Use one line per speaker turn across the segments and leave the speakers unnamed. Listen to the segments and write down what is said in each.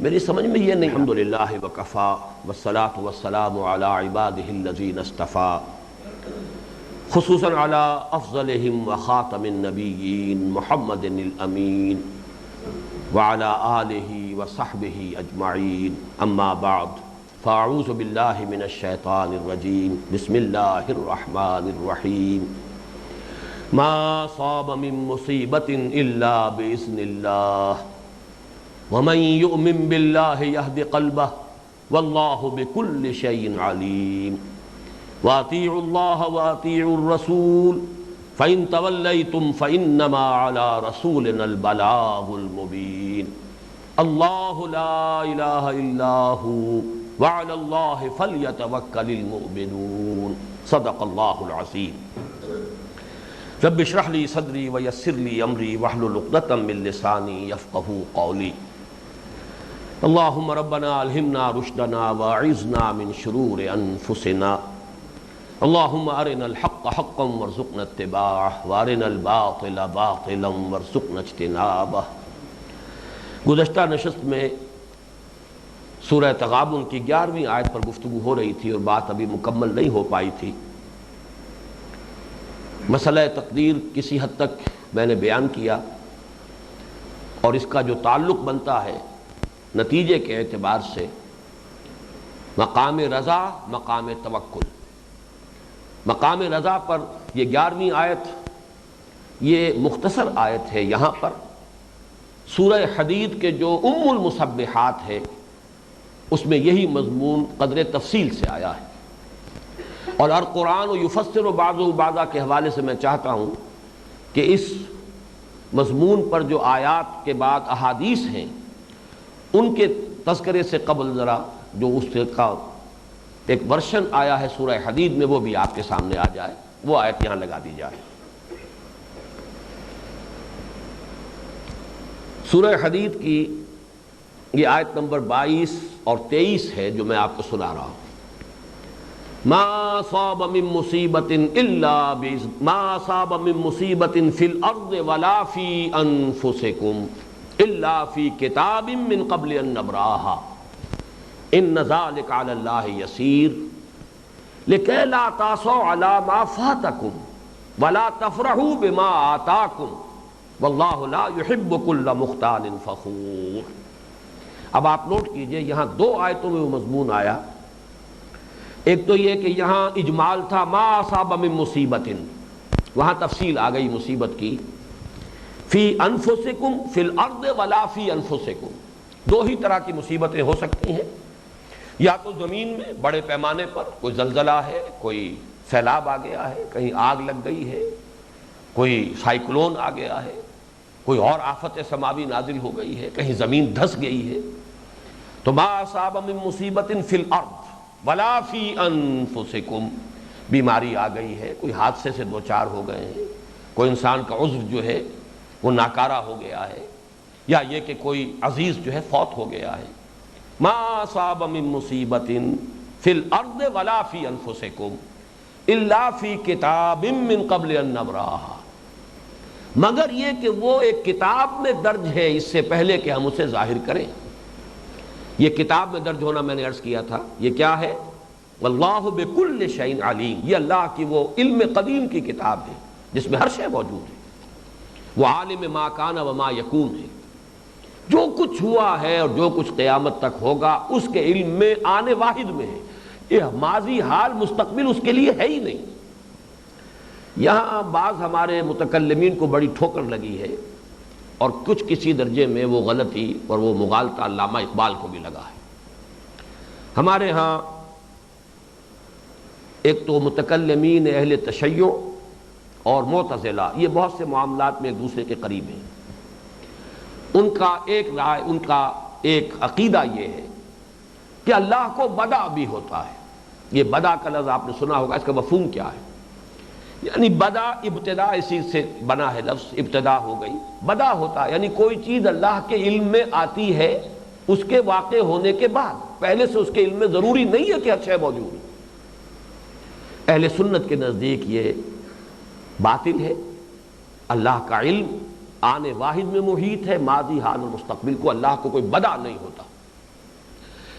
میری سمجھ میں یہ نہیں. الحمدللہ وکفا والصلاة والسلام علی عبادہ الذین اصطفیٰ خصوصاً علی افضلہم وخاتم النبیین محمد الامین وعلی آلہ وصحبہ اجمعین. اما بعد فاعوذ باللہ من الشیطان الرجیم. بسم اللہ الرحمن الرحیم. ما صاب من مصیبت الا باذن اللہ ومن یؤمن باللہ یہد قلبہ واللہ بکل شیء علیم. واطیعوا اللہ واطیعوا الرسول فإن تولیتم فإنما علی رسولنا البلاغ المبین. اللہ لا الہ الا ھو وعلی اللہ فلیتوکل المؤمنون. صدق اللہ العظیم. رب اشرح لی صدری ویسر لی امری واحلل عقدۃ من لسانی یفقہوا قولی. اللہم ربنا الہمنا رشدنا واعذنا من شرور انفسنا. اللہم ارنا الحق حقا وارزقنا اتباعہ وارنا الباطل باطلا وارزقنا اجتنابہ. گزشتہ نشست میں سورہ تغابن کی 11ویں آیت پر گفتگو ہو رہی تھی اور بات ابھی مکمل نہیں ہو پائی تھی. مسئلہ تقدیر کسی حد تک میں نے بیان کیا اور اس کا جو تعلق بنتا ہے نتیجے کے اعتبار سے مقام رضا مقام توکل. مقام رضا پر یہ 11ویں آیت یہ مختصر آیت ہے. یہاں پر سورہ حدید کے جو ام المسبحات ہے اس میں یہی مضمون قدر تفصیل سے آیا ہے. اور القرآن یفسر بعضہ بعضا کے حوالے سے میں چاہتا ہوں کہ اس مضمون پر جو آیات کے بعد احادیث ہیں ان کے تذکرے سے قبل ذرا جو اس کا ایک ورشن آیا ہے سورہ حدید میں وہ بھی آپ کے سامنے آ جائے. وہ آیت یہاں لگا دی جائے. سورہ حدید کی یہ آیت نمبر 22 اور 23 ہے جو میں آپ کو سنا رہا ہوں. ما صاب من مصیبت الا ما صاب من مصیبت فی الارض ولا فی انفسکم الا فی کتاب من قبل ان نبراها ان ذلک علی اللہ یسیر لکی لا تاسوا علی ما فاتکم ولا تفرحوا بما آتاکم واللہ لا يحب كل مختال فخور. اب آپ نوٹ کیجئے یہاں 2 آیتوں میں وہ مضمون آیا. ایک تو یہ کہ یہاں اجمال تھا ما اصاب من مصیبت، وہاں تفصیل آ گئی مصیبت کی. فی انفسکم فی الارض ولا فی انفسکم. 2 ہی طرح کی مصیبتیں ہو سکتی ہیں. یا تو زمین میں بڑے پیمانے پر کوئی زلزلہ ہے، کوئی سیلاب آ گیا ہے، کہیں آگ لگ گئی ہے، کوئی سائیکلون آ گیا ہے، کوئی اور آفت سماوی نازل ہو گئی ہے، کہیں زمین دھس گئی ہے. تو ما اصاب من مصیبت فی الارض ولا فی انفسکم، بیماری آ گئی ہے، کوئی حادثے سے دوچار ہو گئے ہیں، کوئی انسان کا عضو جو ہے وہ ناکارہ ہو گیا ہے، یا یہ کہ کوئی عزیز جو ہے فوت ہو گیا ہے. ما اصاب من مصیبت فی الارض ولا فی انفسکم الا فی کتاب من قبل ان نبراها، مگر یہ کہ وہ ایک کتاب میں درج ہے اس سے پہلے کہ ہم اسے ظاہر کریں. یہ کتاب میں درج ہونا میں نے عرض کیا تھا یہ کیا ہے؟ واللہ بکل شیء علیم. یہ اللہ کی وہ علم قدیم کی کتاب ہے جس میں ہر شے موجود ہے. وہ عالم ما کان و ما یکون ہے. جو کچھ ہوا ہے اور جو کچھ قیامت تک ہوگا اس کے علم میں آنے واحد میں ہے. یہ ماضی حال مستقبل اس کے لیے ہے ہی نہیں. یہاں بعض ہمارے متکلمین کو بڑی ٹھوکر لگی ہے اور کچھ کسی درجے میں وہ غلطی اور وہ مغالطہ علامہ اقبال کو بھی لگا ہے. ہمارے ہاں ایک تو متکلمین اہل تشیع اور معتزلہ یہ بہت سے معاملات میں ایک دوسرے کے قریب ہیں. ان کا ایک رائے، ان کا ایک عقیدہ یہ ہے کہ اللہ کو بدا بھی ہوتا ہے. یہ بدا کا لفظ آپ نے سنا ہوگا، اس کا مفہوم کیا ہے؟ یعنی بدا ابتدا، اسی سے بنا ہے لفظ، ابتدا ہو گئی. بدا ہوتا ہے یعنی کوئی چیز اللہ کے علم میں آتی ہے اس کے واقع ہونے کے بعد، پہلے سے اس کے علم میں ضروری نہیں ہے کہ ہر شے موجود ہے. اہل سنت کے نزدیک یہ باطل ہے. اللہ کا علم آنے واحد میں محیط ہے، ماضی حال اور مستقبل کو اللہ کو کوئی بدا نہیں ہوتا.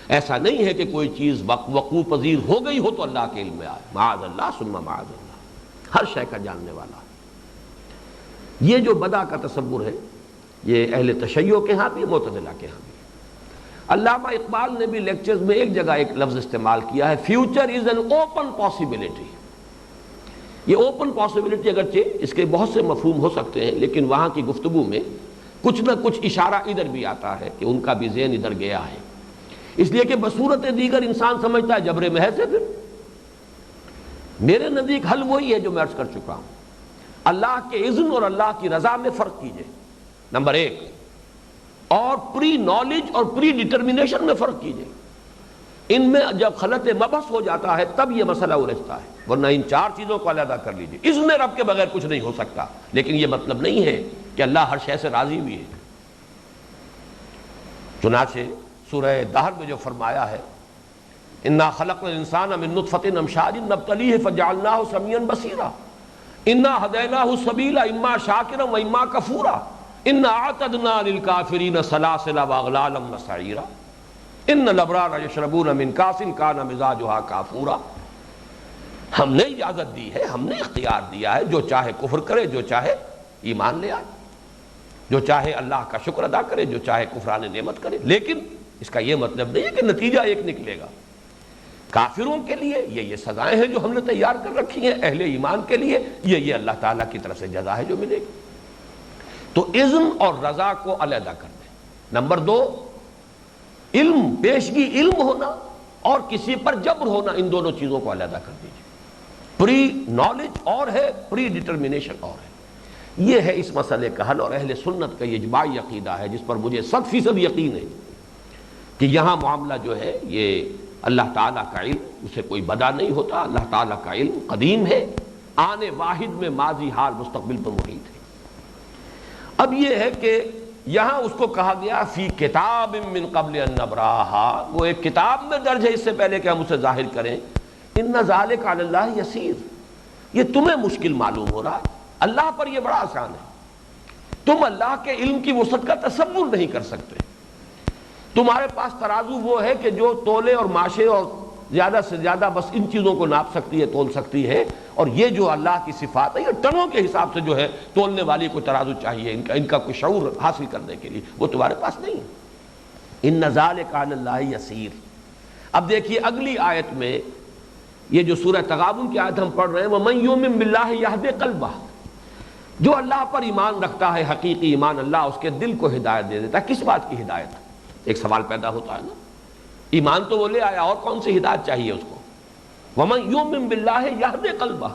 ایسا نہیں ہے کہ کوئی چیز وقوع پذیر ہو گئی ہو تو اللہ کے علم میں آئے، معاذ اللہ ثم معاذ اللہ، ہر شے کا جاننے والا ہے۔ یہ جو بدا کا تصور ہے یہ اہل تشیع کے ہاں بھی، معتزلہ کے ہاں بھی۔ علامہ اقبال نے بھی لیکچرز میں ایک جگہ ایک لفظ استعمال کیا ہے، future is an open possibility. یہ اوپن پاسبلٹی اگرچہ اس کے بہت سے مفہوم ہو سکتے ہیں، لیکن وہاں کی گفتگو میں کچھ نہ کچھ اشارہ ادھر بھی آتا ہے کہ ان کا بھی ذہن ادھر گیا ہے، اس لیے کہ بصورت دیگر انسان سمجھتا ہے جبر محض ہے۔ پھر میرے نزدیک حل وہی ہے جو میں عرض کر چکا ہوں، اللہ کے اذن اور اللہ کی رضا میں فرق کیجئے، نمبر ایک، اور پری نالج اور پری ڈٹرمنیشن میں فرق کیجئے۔ ان میں جب خلط مبحث ہو جاتا ہے تب یہ مسئلہ الجھتا ہے، ورنہ ان چار چیزوں کو علیحدہ کر لیجئے۔ اذن رب کے بغیر کچھ نہیں ہو سکتا، لیکن یہ مطلب نہیں ہے کہ اللہ ہر شے سے راضی بھی ہے۔ چنانچہ سورہ دہر میں جو فرمایا ہے انا خلقنا الانسان من نطفۃ امشاج نبتلیہ فجعلناہ سمیعا بصیرا انا ہدیناہ السبیل اما شاکرا واما کفورا انا اعتدنا للکافرین سلاسل واغلالا وسعیرا ان الابرار یشربون من کاس کان مزاجها کافورا۔ ہم نے اجازت دی ہے، ہم نے اختیار دیا ہے، جو چاہے کفر کرے، جو چاہے ایمان لے آئے، جو چاہے اللہ کا شکر ادا کرے، جو چاہے کفران نعمت کرے، لیکن اس کا یہ مطلب نہیں ہے کہ نتیجہ ایک نکلے گا۔ کافروں کے لیے یہ سزائیں ہیں جو ہم نے تیار کر رکھی ہیں، اہل ایمان کے لیے یہ اللہ تعالیٰ کی طرف سے جزا ہے جو ملے گی۔ تو اذن اور رضا کو علیحدہ کر دیں۔ نمبر دو، علم، پیشگی علم ہونا اور کسی پر جبر ہونا، ان دونوں چیزوں کو علیحدہ کر دیجیے۔ پری نالج اور ہے، پری ڈٹرمنیشن اور ہے۔ یہ ہے اس مسئلے کا حل، اور اہل سنت کا یہ اجماعی عقیدہ ہے جس پر مجھے 100% یقین ہے کہ یہاں معاملہ جو ہے یہ اللہ تعالیٰ کا علم، اسے کوئی بدا نہیں ہوتا، اللہ تعالیٰ کا علم قدیم ہے، آنے واحد میں ماضی حال مستقبل پر محیط ہے۔ اب یہ ہے کہ یہاں اس کو کہا گیا فی کتاب من قبل ان نبراہا، وہ ایک کتاب میں درج ہے اس سے پہلے کہ ہم اسے ظاہر کریں۔ ان ذالک علی اللہ یسیر، یہ تمہیں مشکل معلوم ہو رہا ہے، اللہ پر یہ بڑا آسان ہے۔ تم اللہ کے علم کی وسعت کا تصور نہیں کر سکتے۔ تمہارے پاس ترازو وہ ہے کہ جو تولے اور ماشے اور زیادہ سے زیادہ بس ان چیزوں کو ناپ سکتی ہے، تول سکتی ہے، اور یہ جو اللہ کی صفات ہے یہ ٹنوں کے حساب سے جو ہے تولنے والی کوئی ترازو چاہیے، ان کا کوئی شعور حاصل کرنے کے لیے، وہ تمہارے پاس نہیں ہے۔ ان ذالک علی اللہ یسیر۔ اب دیکھیے اگلی آیت میں یہ جو سورہ تغابن کی آیت ہم پڑھ رہے ہیں، وَمَن یُؤْمِن بِاللَّهِ یَہْدِ قَلْبَهُ، جو اللہ پر ایمان رکھتا ہے، حقیقی ایمان، اللہ اس کے دل کو ہدایت دے دیتا ہے۔ کس بات کی ہدایت؟ ایک سوال پیدا ہوتا ہے نا، ایمان تو وہ لے آیا، اور کون سی ہدایت چاہیے اس کو؟ وَمَن یُؤْمِن بِاللَّهِ یَہْدِ قَلْبَهُ،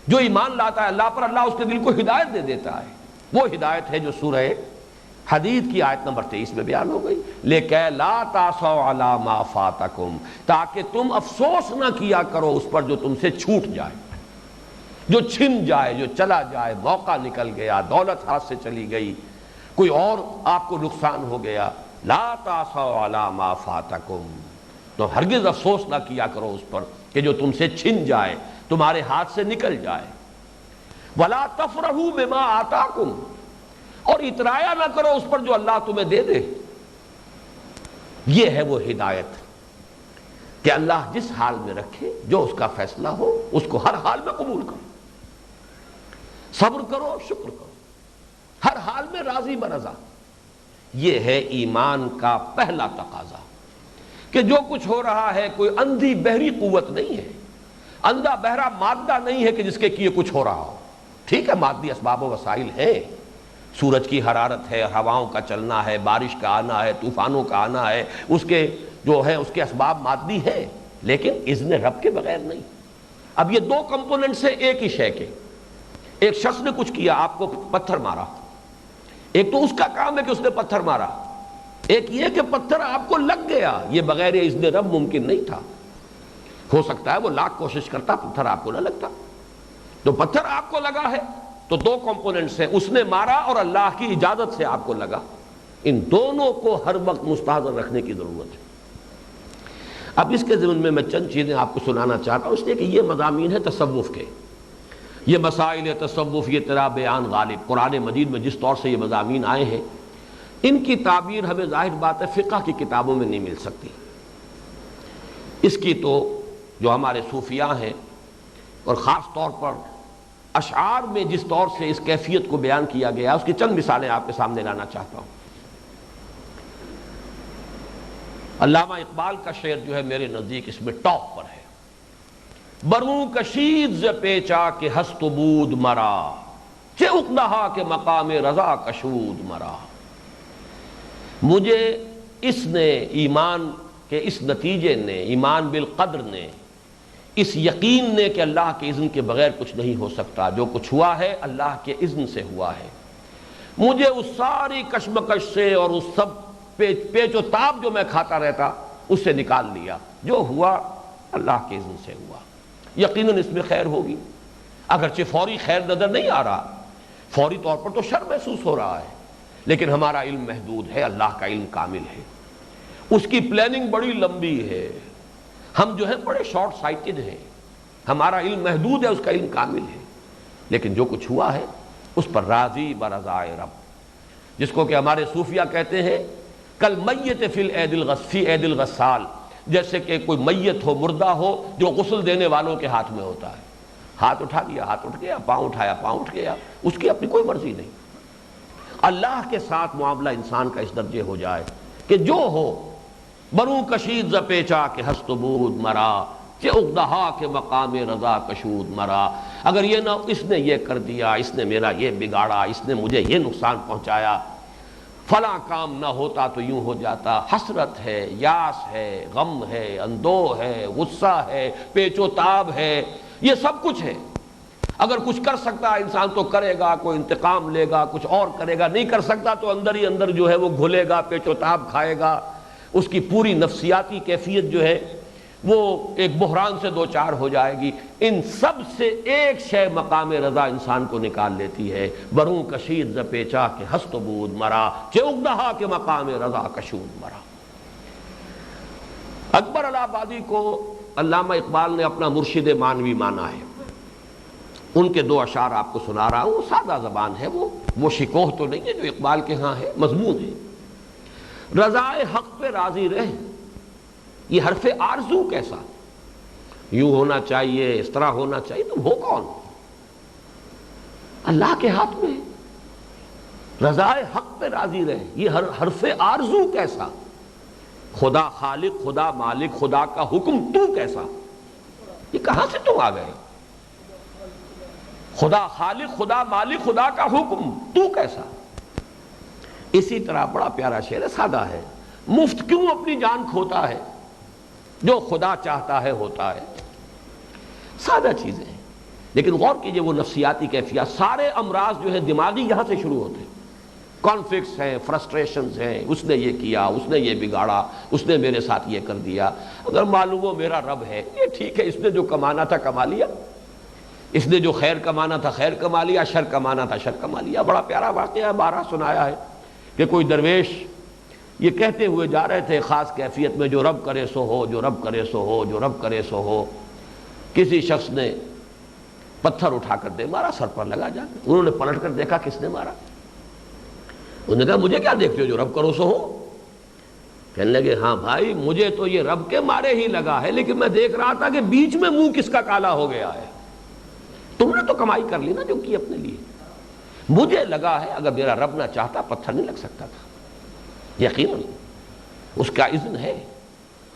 جو ایمان لاتا ہے اللہ پر، اللہ اس کے دل کو ہدایت دے دیتا ہے۔ وہ ہدایت ہے جو سورہ حدید کی آیت نمبر 23 میں بیان ہو گئی، لِكَيْ لَا تَعْصَوْا عَلَىٰ مَا فَاتَكُمْ، تاکہ تم افسوس نہ کیا کرو اس پر جو تم سے چھوٹ جائے، جو چھن جائے، جو چلا جائے، موقع نکل گیا، دولت ہاتھ سے چلی گئی، کوئی اور آپ کو نقصان ہو گیا۔ لا تعصوا علی ما فاتکم، تو ہرگز افسوس نہ کیا کرو اس پر کہ جو تم سے چھن جائے، تمہارے ہاتھ سے نکل جائے۔ ولا تفرحوا بما آتاکم، اور اترایا نہ کرو اس پر جو اللہ تمہیں دے دے۔ یہ ہے وہ ہدایت کہ اللہ جس حال میں رکھے، جو اس کا فیصلہ ہو اس کو ہر حال میں قبول کرو، صبر کرو، شکر کرو، ہر حال میں راضی برضا۔ یہ ہے ایمان کا پہلا تقاضا کہ جو کچھ ہو رہا ہے کوئی اندھی بہری قوت نہیں ہے، اندھا بہرا مادہ نہیں ہے کہ جس کے کیے کچھ ہو رہا ہو۔ ٹھیک ہے، مادی اسباب و وسائل ہیں، سورج کی حرارت ہے، ہواؤں کا چلنا ہے، بارش کا آنا ہے، طوفانوں کا آنا ہے، اس کے جو ہے اس کے اسباب مادی ہیں، لیکن اذن رب کے بغیر نہیں۔ اب یہ دو کمپوننٹس ہیں ایک ہی شے کے۔ ایک شخص نے کچھ کیا، آپ کو پتھر مارا، ایک تو اس کا کام ہے کہ اس نے پتھر مارا، ایک یہ کہ پتھر آپ کو لگ گیا، یہ بغیر اذن رب ممکن نہیں تھا۔ ہو سکتا ہے وہ لاکھ کوشش کرتا، پتھر آپ کو نہ لگتا۔ تو پتھر آپ کو لگا ہے تو دو کمپوننٹس ہیں، اس نے مارا اور اللہ کی اجازت سے آپ کو لگا۔ ان دونوں کو ہر وقت مستحضر رکھنے کی ضرورت ہے۔ اب اس کے ضمن میں میں چند چیزیں آپ کو سنانا چاہتا ہوں، اس لیے کہ یہ مضامین ہے تصوف کے، یہ مسائل تصوف، یہ تیرا بیان غالب، قرآن مجید میں جس طور سے یہ مضامین آئے ہیں، ان کی تعبیر ہمیں ظاہر بات ہے فقہ کی کتابوں میں نہیں مل سکتی۔ اس کی تو جو ہمارے صوفیاء ہیں اور خاص طور پر اشعار میں جس طور سے اس کیفیت کو بیان کیا گیا، اس کی چند مثالیں آپ کے سامنے لانا چاہتا ہوں۔ علامہ اقبال کا شعر جو ہے میرے نزدیک اس میں ٹاپ پر ہے۔ بروں کشید ز پیچا کہ ہست و بود مرا، چہ عقدہا کے مقام رضا کشود مرا۔ مجھے اس نے ایمان کے اس نتیجے نے، ایمان بالقدر نے، اس یقین نے کہ اللہ کے اذن کے بغیر کچھ نہیں ہو سکتا، جو کچھ ہوا ہے اللہ کے اذن سے ہوا ہے، مجھے اس ساری کشمکش سے اور اس سب پیچ و تاب جو میں کھاتا رہتا اس سے نکال لیا۔ جو ہوا اللہ کے اذن سے ہوا، یقیناً اس میں خیر ہوگی، اگرچہ فوری خیر نظر نہیں آ رہا، فوری طور پر تو شر محسوس ہو رہا ہے، لیکن ہمارا علم محدود ہے، اللہ کا علم کامل ہے، اس کی پلاننگ بڑی لمبی ہے، ہم جو ہے بڑے شارٹ سائٹڈ ہیں، ہمارا علم محدود ہے، اس کا علم کامل ہے، لیکن جو کچھ ہوا ہے اس پر راضی برضائے رب، جس کو کہ ہمارے صوفیہ کہتے ہیں کل میت فی عید الغسال، جیسے کہ کوئی میت ہو، مردہ ہو جو غسل دینے والوں کے ہاتھ میں ہوتا ہے، ہاتھ اٹھا دیا ہاتھ اٹھ گیا، پاؤں اٹھایا پاؤں اٹھ گیا، اس کی اپنی کوئی مرضی نہیں۔ اللہ کے ساتھ معاملہ انسان کا اس درجے ہو جائے کہ جو ہو، بروں کشید ز پیچا کہ ہست و بود مرا، کہ عقدہا کے مقام رضا کشود مرا۔ اگر یہ نہ اس نے یہ کر دیا، اس نے میرا یہ بگاڑا، اس نے مجھے یہ نقصان پہنچایا، فلاں کام نہ ہوتا تو یوں ہو جاتا، حسرت ہے، یاس ہے، غم ہے، اندوہ ہے، غصہ ہے، پیچ و تاب ہے، یہ سب کچھ ہے۔ اگر کچھ کر سکتا انسان تو کرے گا، کوئی انتقام لے گا، کچھ اور کرے گا، نہیں کر سکتا تو اندر ہی اندر جو ہے وہ گھلے گا، پیچ و تاب کھائے گا، اس کی پوری نفسیاتی کیفیت جو ہے وہ ایک بحران سے دوچار ہو جائے گی۔ ان سب سے ایک شے مقام رضا انسان کو نکال لیتی ہے، بروں کشید ز پیچا کہ ہست و بود مرا، کہ عقدہا کے مقام رضا کشود مرا۔ اکبر الہ آبادی کو علامہ اقبال نے اپنا مرشد معنوی مانا ہے۔ ان کے دو اشعار آپ کو سنا رہا ہوں، سادہ زبان ہے، وہ شکوہ تو نہیں ہے جو اقبال کے ہاں ہے، مضمون ہے۔ رضائے حق پہ راضی رہ، یہ حرف آرزو کیسا، یوں ہونا چاہیے، اس طرح ہونا چاہیے، تم ہو کون؟ اللہ کے ہاتھ میں۔ رضائے حق پہ راضی رہ، یہ حرف آرزو کیسا، خدا خالق، خدا مالک، خدا کا حکم تو کیسا، یہ کہاں سے تم آ گئے؟ خدا خالق، خدا مالک، خدا کا حکم تو کیسا۔ اسی طرح بڑا پیارا شعر ہے، سادہ ہے، مفت کیوں اپنی جان کھوتا ہے، جو خدا چاہتا ہے ہوتا ہے۔ سادہ چیزیں ہیں، لیکن غور کیجئے وہ نفسیاتی کیفیات، سارے امراض جو ہے دماغی یہاں سے شروع ہوتے ہیں، کانفلکٹس ہیں، فرسٹریشنز ہیں، اس نے یہ کیا، اس نے یہ بگاڑا، اس نے میرے ساتھ یہ کر دیا۔ اگر معلوم ہو میرا رب ہے، یہ ٹھیک ہے، اس نے جو کمانا تھا کما لیا، اس نے جو خیر کمانا تھا خیر کما لیا، شر کمانا تھا شر کما لیا۔ بڑا پیارا واقعہ ہے، بارہا سنایا ہے کہ کوئی درویش یہ کہتے ہوئے جا رہے تھے خاص کیفیت میں، جو رب کرے سو ہو، جو رب کرے سو ہو، جو رب کرے سو ہو۔ کسی شخص نے پتھر اٹھا کر دے مارا، سر پر لگا جا کے۔ انہوں نے پلٹ کر دیکھا کس نے مارا، انہوں نے کہا مجھے کیا دیکھتے ہو، جو رب کرو سو ہو۔ کہنے لگے ہاں بھائی، مجھے تو یہ رب کے مارے ہی لگا ہے، لیکن میں دیکھ رہا تھا کہ بیچ میں منہ کس کا کالا ہو گیا ہے۔ تم نے تو کمائی کر لی نا جو کی اپنے لیے، مجھے لگا ہے اگر میرا رب نہ چاہتا پتھر نہیں لگ سکتا تھا۔ یقیناً اس کا اذن ہے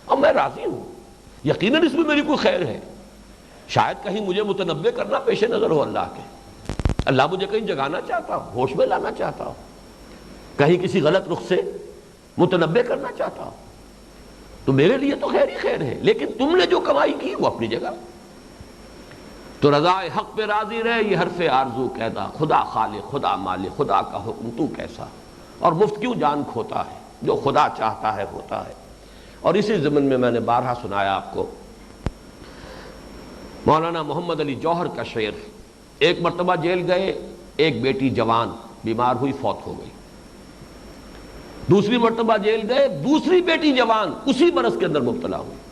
اور میں راضی ہوں، یقیناً اس میں میری کوئی خیر ہے، شاید کہیں مجھے متنبع کرنا پیش نظر ہو اللہ کے، اللہ مجھے کہیں جگانا چاہتا ہو، ہوش میں لانا چاہتا ہو، کہیں کسی غلط رخ سے متنبع کرنا چاہتا ہو، تو میرے لیے تو خیر ہی خیر ہے، لیکن تم نے جو کمائی کی وہ اپنی جگہ۔ تو رضائے حق پہ راضی رہے، یہ حرف آرزو کہتا، خدا خالق، خدا مالک، خدا کا حکم تو کیسا، اور مفت کیوں جان کھوتا ہے، جو خدا چاہتا ہے ہوتا ہے۔ اور اسی ضمن میں نے بارہا سنایا آپ کو مولانا محمد علی جوہر کا شعر، ایک مرتبہ جیل گئے، ایک بیٹی جوان بیمار ہوئی، فوت ہو گئی، دوسری مرتبہ جیل گئے، دوسری بیٹی جوان اسی برس کے اندر مبتلا ہوئی۔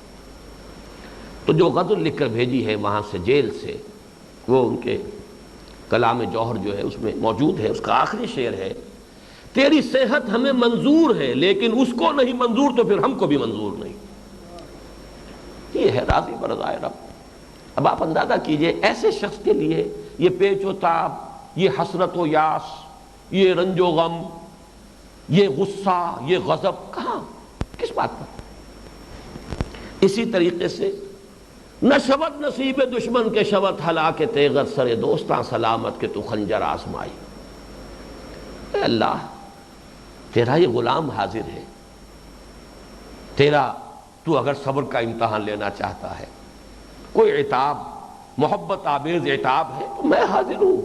تو جو غزل لکھ کر بھیجی ہے وہاں سے جیل سے، وہ ان کے کلام جوہر جو ہے اس میں موجود ہے، اس کا آخری شعر ہے، تیری صحت ہمیں منظور ہے لیکن اس کو نہیں منظور تو پھر ہم کو بھی منظور نہیں۔ یہ ہے راضی برضائے رب۔ اب آپ اندازہ کیجئے ایسے شخص کے لیے یہ پیچ و تاب، یہ حسرت و یاس، یہ رنج و غم، یہ غصہ، یہ غضب کہاں، کس بات پر؟ اسی طریقے سے نہ شبت نصیب دشمن کے شبت ہلاک تیغت سر دوستاں سلامت کے تو خنجر آزمائی۔ اے اللہ، تیرا یہ غلام حاضر ہے، تو اگر صبر کا امتحان لینا چاہتا ہے، کوئی عتاب محبت آمیز عتاب ہے تو میں حاضر ہوں۔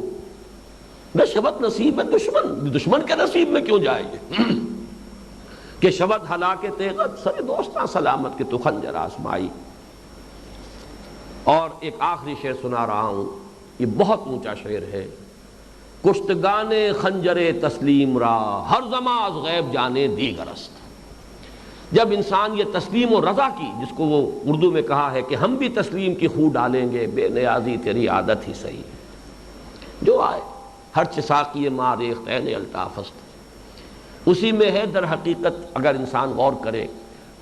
نہ شبت نصیب دشمن کے نصیب میں کیوں جائے گے کہ شبت ہلاک تیغت سر دوستاں سلامت کے تو خنجر آزمائی۔ اور ایک آخری شعر سنا رہا ہوں، یہ بہت اونچا شعر ہے۔ کشتگان خنجر تسلیم را ہر زماں از غیب جانے دیگر است۔ جب انسان یہ تسلیم و رضا کی، جس کو وہ اردو میں کہا ہے کہ ہم بھی تسلیم کی خو ڈالیں گے، بے نیازی تیری عادت ہی صحیح ہے، جو آئے ہر چساقی ما ریخت عین الطاف است، اسی میں ہے در حقیقت۔ اگر انسان غور کرے،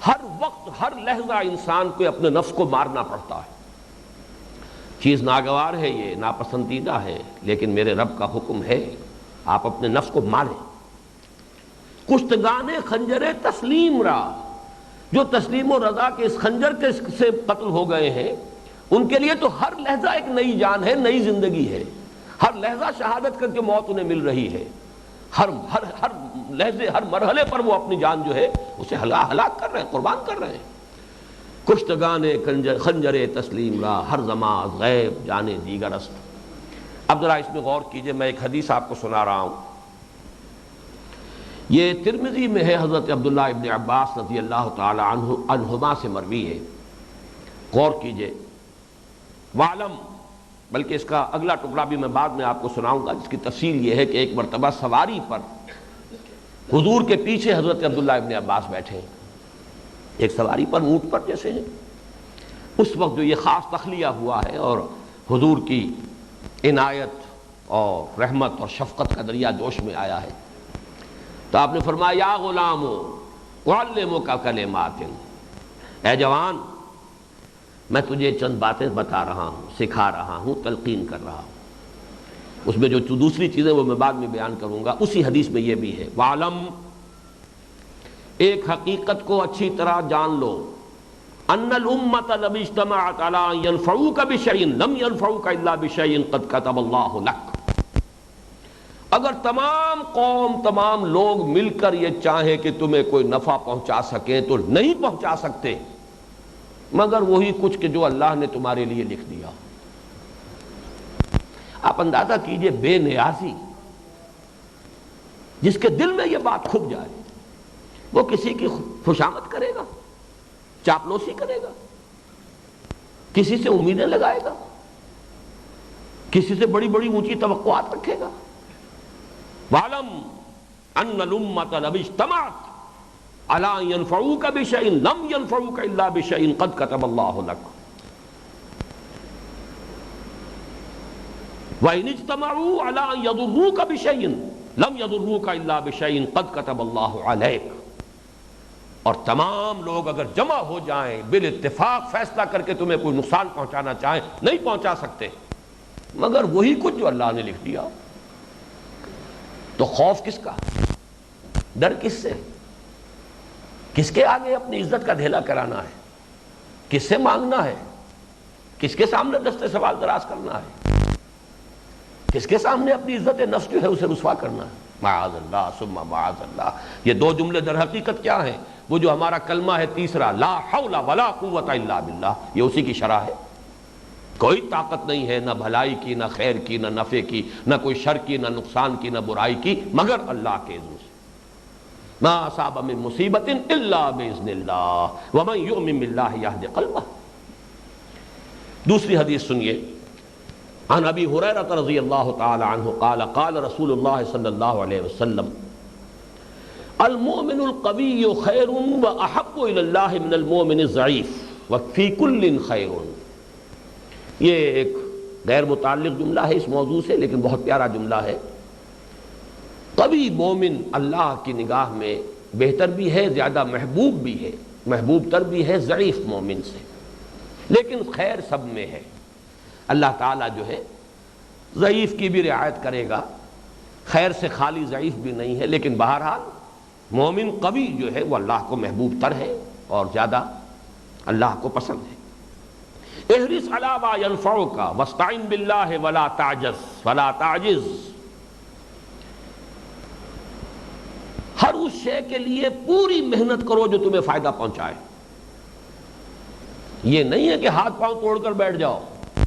ہر وقت ہر لحظہ انسان کو اپنے نفس کو مارنا پڑتا ہے۔ چیز ناگوار ہے، یہ ناپسندیدہ ہے، لیکن میرے رب کا حکم ہے آپ اپنے نفس کو ماریں۔ کشتگان خنجر تسلیم را، جو تسلیم و رضا کے اس خنجر کے سے قتل ہو گئے ہیں، ان کے لیے تو ہر لحظہ ایک نئی جان ہے، نئی زندگی ہے۔ ہر لحظہ شہادت کر کے موت انہیں مل رہی ہے۔ ہر لحظے، ہر مرحلے پر وہ اپنی جان جو ہے اسے ہلاک کر رہے ہیں، قربان کر رہے ہیں۔ کشتگان خنجر تسلیم را ہر زماں غیب جانے دیگر است۔ اب ذرا اس میں غور کیجئے، میں ایک حدیث آپ کو سنا رہا ہوں، یہ ترمذی میں ہے، حضرت عبداللہ ابن عباس رضی اللہ تعالی عنہما سے مروی ہے۔ غور کیجئے، وعلم، بلکہ اس کا اگلا ٹکڑا بھی میں بعد میں آپ کو سناؤں گا، جس کی تفصیل یہ ہے کہ ایک مرتبہ سواری پر حضور کے پیچھے حضرت عبداللہ ابن عباس بیٹھے ہیں، ایک سواری پر، اونٹ پر جیسے ہیں۔ اس وقت جو یہ خاص تخلیہ ہوا ہے اور حضور کی عنایت اور رحمت اور شفقت کا دریا جوش میں آیا ہے، تو آپ نے فرمایا یا غلام اعلمک کلمات، اے جوان میں تجھے چند باتیں بتا رہا ہوں، سکھا رہا ہوں، تلقین کر رہا ہوں۔ اس میں جو دوسری چیزیں وہ میں بعد میں بیان کروں گا، اسی حدیث میں یہ بھی ہے، وعلم، ایک حقیقت کو اچھی طرح جان لو، ان الامۃ لو اجتمعت علی ان ینفعوک بشیء لم ینفعوک الا بشیء قد کتب اللہ لک۔ اگر تمام قوم، تمام لوگ مل کر یہ چاہیں کہ تمہیں کوئی نفع پہنچا سکیں تو نہیں پہنچا سکتے، مگر وہی کچھ کہ جو اللہ نے تمہارے لیے لکھ دیا۔ آپ اندازہ کیجئے، بے نیازی، جس کے دل میں یہ بات کھپ جائے، وہ کسی کی خوشامد کرے گا، چاپلوسی کرے گا، کسی سے امیدیں لگائے گا، کسی سے بڑی بڑی اونچی توقعات رکھے گا۔ وَعْلَمْ أَنَّ الْأُمَّةَ لَوْ اجْتَمَعَتْ عَلَىٰ أَن يَنفَعُوكَ بِشَيْءٍ لَمْ يَنفَعُوكَ إِلَّا بِشَيْءٍ قَدْ كَتَبَ اللَّهُ لَكَ وَإِنِ اجْتَمَعُوا عَلَىٰ أَن يَضُرُّوكَ بِشَيْءٍ لَمْ يَضُرُّوكَ إِلَّا بِشَيْءٍ قَدْ كَتَبَ اللَّهُ عَلَيْكَ، اور تمام لوگ اگر جمع ہو جائیں، بالاتفاق فیصلہ کر کے تمہیں کوئی نقصان پہنچانا چاہیں، نہیں پہنچا سکتے مگر وہی کچھ جو اللہ نے لکھ دیا۔ تو خوف کس کا، ڈر کس سے، کس کے آگے اپنی عزت کا دھیلا کرانا ہے، کس سے مانگنا ہے، کس کے سامنے دست سوال دراز کرنا ہے، کس کے سامنے اپنی عزت نفس جو ہے اسے رسوا کرنا ہے۔ معاذ اللہ ثم معاذ اللہ۔ یہ دو جملے در حقیقت کیا ہیں؟ وہ جو ہمارا کلمہ ہے تیسرا، لا حول ولا قوت الا باللہ، یہ اسی کی شرح ہے۔ کوئی طاقت نہیں ہے، نہ بھلائی کی، نہ خیر کی، نہ نفع کی، نہ کوئی شر کی، نہ نقصان کی، نہ برائی کی، مگر اللہ کے اذن سے۔ ما اصاب من مصیبت الا باذن اللہ ومن یؤمن باللہ یہد قلبہ۔ دوسری حدیث سنیے، عن ابی ہریرہ رضی اللہ تعالی عنہ قال قال رسول اللہ صلی اللہ علیہ وسلم المؤمن القوی خیر واحب الی اللہ من المؤمن الضعیف وفی کل خیر۔ یہ ایک غیر متعلق جملہ ہے اس موضوع سے، لیکن بہت پیارا جملہ ہے۔ قوی مومن اللہ کی نگاہ میں بہتر بھی ہے، زیادہ محبوب بھی ہے، محبوب تر بھی ہے ضعیف مومن سے۔ لیکن خیر سب میں ہے۔ اللہ تعالیٰ جو ہے ضعیف کی بھی رعایت کرے گا، خیر سے خالی ضعیف بھی نہیں ہے، لیکن بہرحال مومن قوی جو ہے وہ اللہ کو محبوب تر ہے اور زیادہ اللہ کو پسند ہے۔ احرص علی ما ینفعک واستعن باللہ ولا تعجز۔ ہر اس شے کے لیے پوری محنت کرو جو تمہیں فائدہ پہنچائے۔ یہ نہیں ہے کہ ہاتھ پاؤں توڑ کر بیٹھ جاؤ،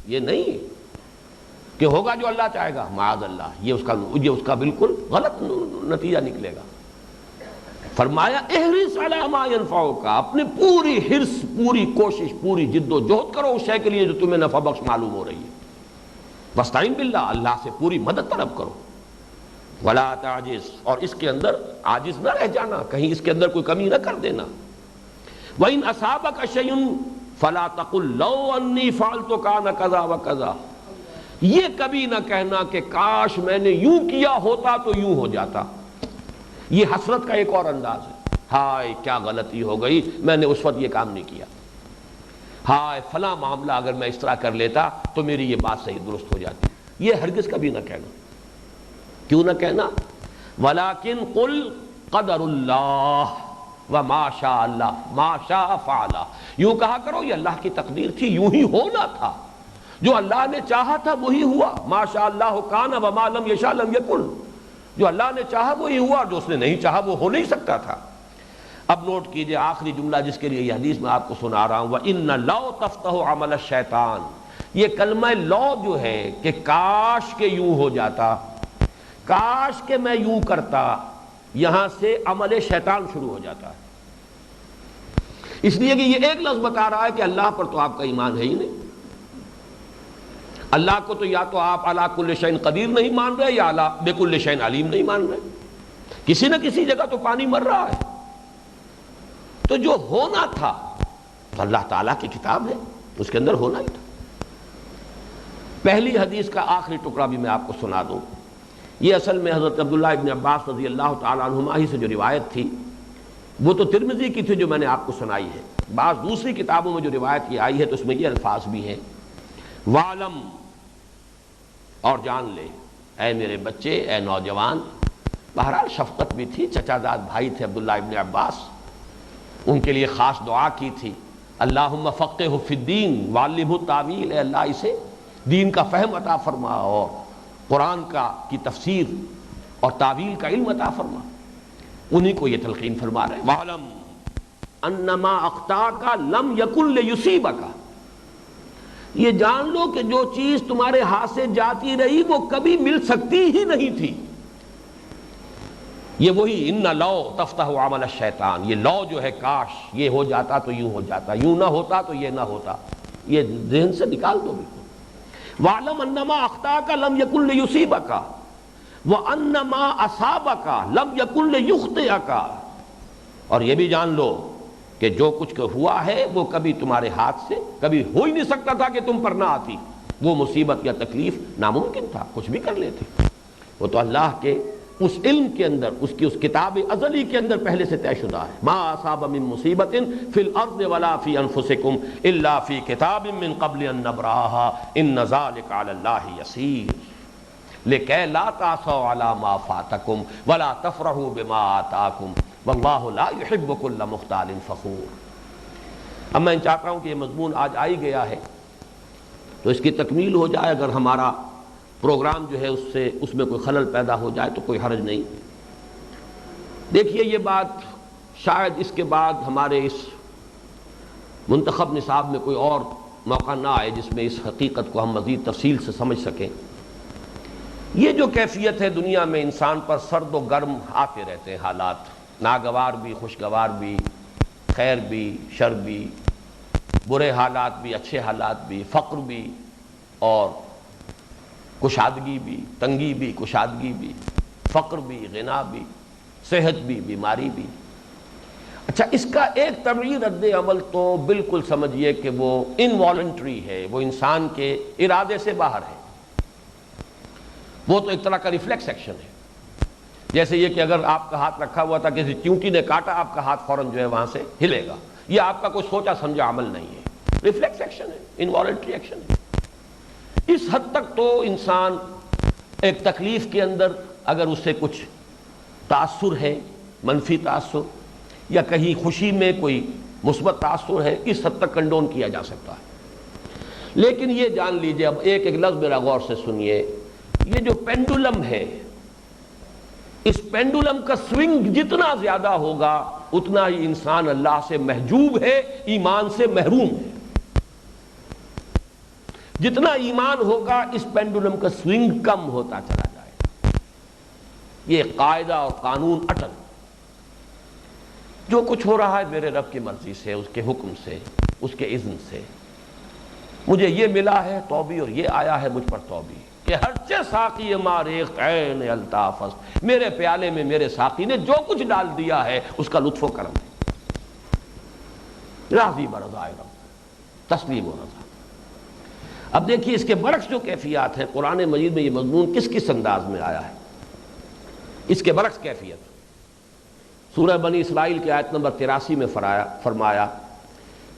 یہ نہیں کہ ہوگا جو اللہ چاہے گا، معاذ اللہ، یہ اس کا بالکل غلط نتیجہ نکلے گا۔ فرمایا احرص علی ما ینفعک، اپنی پوری حرص، پوری کوشش، پوری جد و جہد کرو اس شے کے لیے جو تمہیں نفع بخش معلوم ہو رہی ہے۔ واستعین باللہ، اللہ سے پوری مدد طلب کرو۔ ولا تعجز، اور اس کے اندر عاجز نہ رہ جانا، کہیں اس کے اندر کوئی کمی نہ کر دینا۔ وَإِنْ أَصَابَكَ شَيْءٌ فَلَا تَقُلْ لَوْ أَنِّي فَعَلْتُ كَانَ كَذَا وَكَذَا، یہ کبھی نہ کہنا کہ کاش میں نے یوں کیا ہوتا تو یوں ہو جاتا۔ یہ حسرت کا ایک اور انداز ہے، ہائے کیا غلطی ہو گئی، میں نے اس وقت یہ کام نہیں کیا، ہائے فلاں معاملہ اگر میں اس طرح کر لیتا تو میری یہ بات صحیح درست ہو جاتی۔ یہ ہرگز کبھی نہ کہنا۔ کیوں نہ کہنا؟ وَلَكِنْ قُلْ قَدَرُ اللَّهِ وَمَا شَاءَ اللَّهُ مَا شَاءَ فَعَلَ، یوں کہا کرو یہ اللہ کی تقدیر تھی، یوں ہی ہونا تھا، جو اللہ نے چاہا تھا وہی ہوا۔ ما شاء اللہ کان وما لم یشاء لم یکن، جو اللہ نے چاہا وہی ہوا، جو اس نے نہیں چاہا وہ ہو نہیں سکتا تھا۔ اب نوٹ کیجئے آخری جملہ جس کے لیے یہ حدیث میں آپ کو سنا رہا ہوں، وَإِنَّ لَوْ تَفْتَحُ عَمَلَ الشَّيْطَانِ، یہ کلمہ لو جو ہے کہ کاش کے یوں ہو جاتا، کاش کہ میں یوں کرتا، یہاں سے عمل شیطان شروع ہو جاتا ہے۔ اس لیے کہ یہ ایک لفظ بتا رہا ہے کہ اللہ پر تو آپ کا ایمان ہے ہی نہیں، اللہ کو تو یا تو آپ علی کل شیء قدیر نہیں مان رہے یا علی بکل شیء علیم نہیں مان رہے، کسی نہ کسی جگہ تو پانی مر رہا ہے۔ تو جو ہونا تھا تو اللہ تعالیٰ کی کتاب ہے، اس کے اندر ہونا ہی تھا۔ پہلی حدیث کا آخری ٹکڑا بھی میں آپ کو سنا دوں، یہ اصل میں حضرت عبداللہ ابن عباس رضی اللہ تعالیٰ عنہما ہی سے جو روایت تھی وہ تو ترمذی کی تھی جو میں نے آپ کو سنائی ہے، بعض دوسری کتابوں میں جو روایت کی آئی ہے تو اس میں یہ الفاظ بھی ہیں، وَعْلَمْ، اور جان لے، اے میرے بچے، اے نوجوان۔ بہرحال شفقت بھی تھی، چچا زاد بھائی تھے عبداللہ ابن عباس، ان کے لیے خاص دعا کی تھی، اللہم فقہہ فی الدین وعلمہ التاویل، اے اللہ اسے دین کا فہم عطا فرما اور قرآن کی تفسیر اور تعویل کا علم عطا فرما۔ انہی کو یہ تلقین فرما رہے ہیں، وَعْلَمْ أَنَّمَا أَخْطَأَكَ لَمْ يَكُنْ لِيُصِيبَكَ، یہ جان لو کہ جو چیز تمہارے ہاتھ سے جاتی رہی وہ کبھی مل سکتی ہی نہیں تھی۔ یہ وہی ان لو تفتح عمل الشیطان، یہ لو جو ہے کاش یہ ہو جاتا تو یوں ہو جاتا، یوں نہ ہوتا تو یہ نہ ہوتا، یہ ذہن سے نکال دو بالکل۔ وَعْلَمْ أَنَّمَا أَخْطَأَكَ لَمْ يَكُنْ لِيُصِيبَكَ وَأَنَّمَا أَصَابَكَ لَمْ يَكُنْ لِيُخْطِئَكَ، اور یہ بھی جان لو کہ جو کچھ ہوا ہے وہ کبھی تمہارے ہاتھ سے کبھی ہو ہی نہیں سکتا تھا کہ تم پر نہ آتی، وہ مصیبت یا تکلیف ناممکن تھا، کچھ بھی کر لیتے، وہ تو اللہ کے اس علم کے اندر، اس کی اس کتاب ازلی کے اندر پہلے سے طے شدہ ہے۔ ما اصاب من مصیبت فی الارض ولا فی انفسکم الا فی کتاب من قبل ان نبرأها ان ذلک علی اللہ یسیر لکی لا تعصوا علی ما فاتکم ولا تفرحوا بما آتاکم واللہ لا یحب کل مختال فخور۔ اب میں چاہتا ہوں کہ یہ مضمون آج آ ہی گیا ہے تو اس کی تکمیل ہو جائے، اگر ہمارا پروگرام جو ہے اس میں کوئی خلل پیدا ہو جائے تو کوئی حرج نہیں۔ دیکھیے یہ بات شاید اس کے بعد ہمارے اس منتخب نصاب میں کوئی اور موقع نہ آئے جس میں اس حقیقت کو ہم مزید تفصیل سے سمجھ سکیں۔ یہ جو کیفیت ہے دنیا میں انسان پر سرد و گرم آتے رہتے ہیں حالات، ناگوار بھی، خوشگوار بھی، خیر بھی، شر بھی، برے حالات بھی، اچھے حالات بھی، فقر بھی اور کشادگی بھی، تنگی بھی، کشادگی بھی، فقر بھی، غنا بھی، صحت بھی، بیماری بھی۔ اچھا، اس کا ایک طبعی رد عمل تو بالکل سمجھیے کہ وہ انوالنٹری ہے، وہ انسان کے ارادے سے باہر ہے، وہ تو ایک طرح کا ریفلیکس ایکشن ہے۔ جیسے یہ کہ اگر آپ کا ہاتھ رکھا ہوا تھا کسی چیونٹی نے کاٹا، آپ کا ہاتھ فوراً جو ہے وہاں سے ہلے گا، یہ آپ کا کوئی سوچا سمجھا عمل نہیں ہے۔ ریفلیکس ایکشن ہے، انوالنٹری ایکشن ہے۔ اس حد تک تو انسان ایک تکلیف کے اندر اگر اسے کچھ تاثر ہے، منفی تاثر، یا کہیں خوشی میں کوئی مثبت تاثر ہے، اس حد تک کنڈون کیا جا سکتا ہے۔ لیکن یہ جان لیجئے، اب ایک ایک لفظ میرا غور سے سنیے، یہ جو پینڈولم ہے، اس پینڈولم کا سوئنگ جتنا زیادہ ہوگا اتنا ہی انسان اللہ سے محجوب ہے، ایمان سے محروم ہے۔ جتنا ایمان ہوگا اس پینڈولم کا سوئنگ کم ہوتا چلا جائے گا۔ یہ قاعدہ اور قانون اٹل، جو کچھ ہو رہا ہے میرے رب کی مرضی سے، اس کے حکم سے، اس کے اذن سے، مجھے یہ ملا ہے توبی اور یہ آیا ہے مجھ پر توبی کہ ہرچے ساقی ماریخ عین الطافس، میرے پیالے میں میرے ساقی نے جو کچھ ڈال دیا ہے اس کا لطف و کرم ہے، راضی برضائے رب، تسلیم و رضا۔ اب دیکھیے اس کے برعکس جو کیفیات ہیں، قرآن مجید میں یہ مضمون کس کس انداز میں آیا ہے، اس کے برعکس کیفیت سورہ بنی اسرائیل کی آیت نمبر 83 میں فرمایا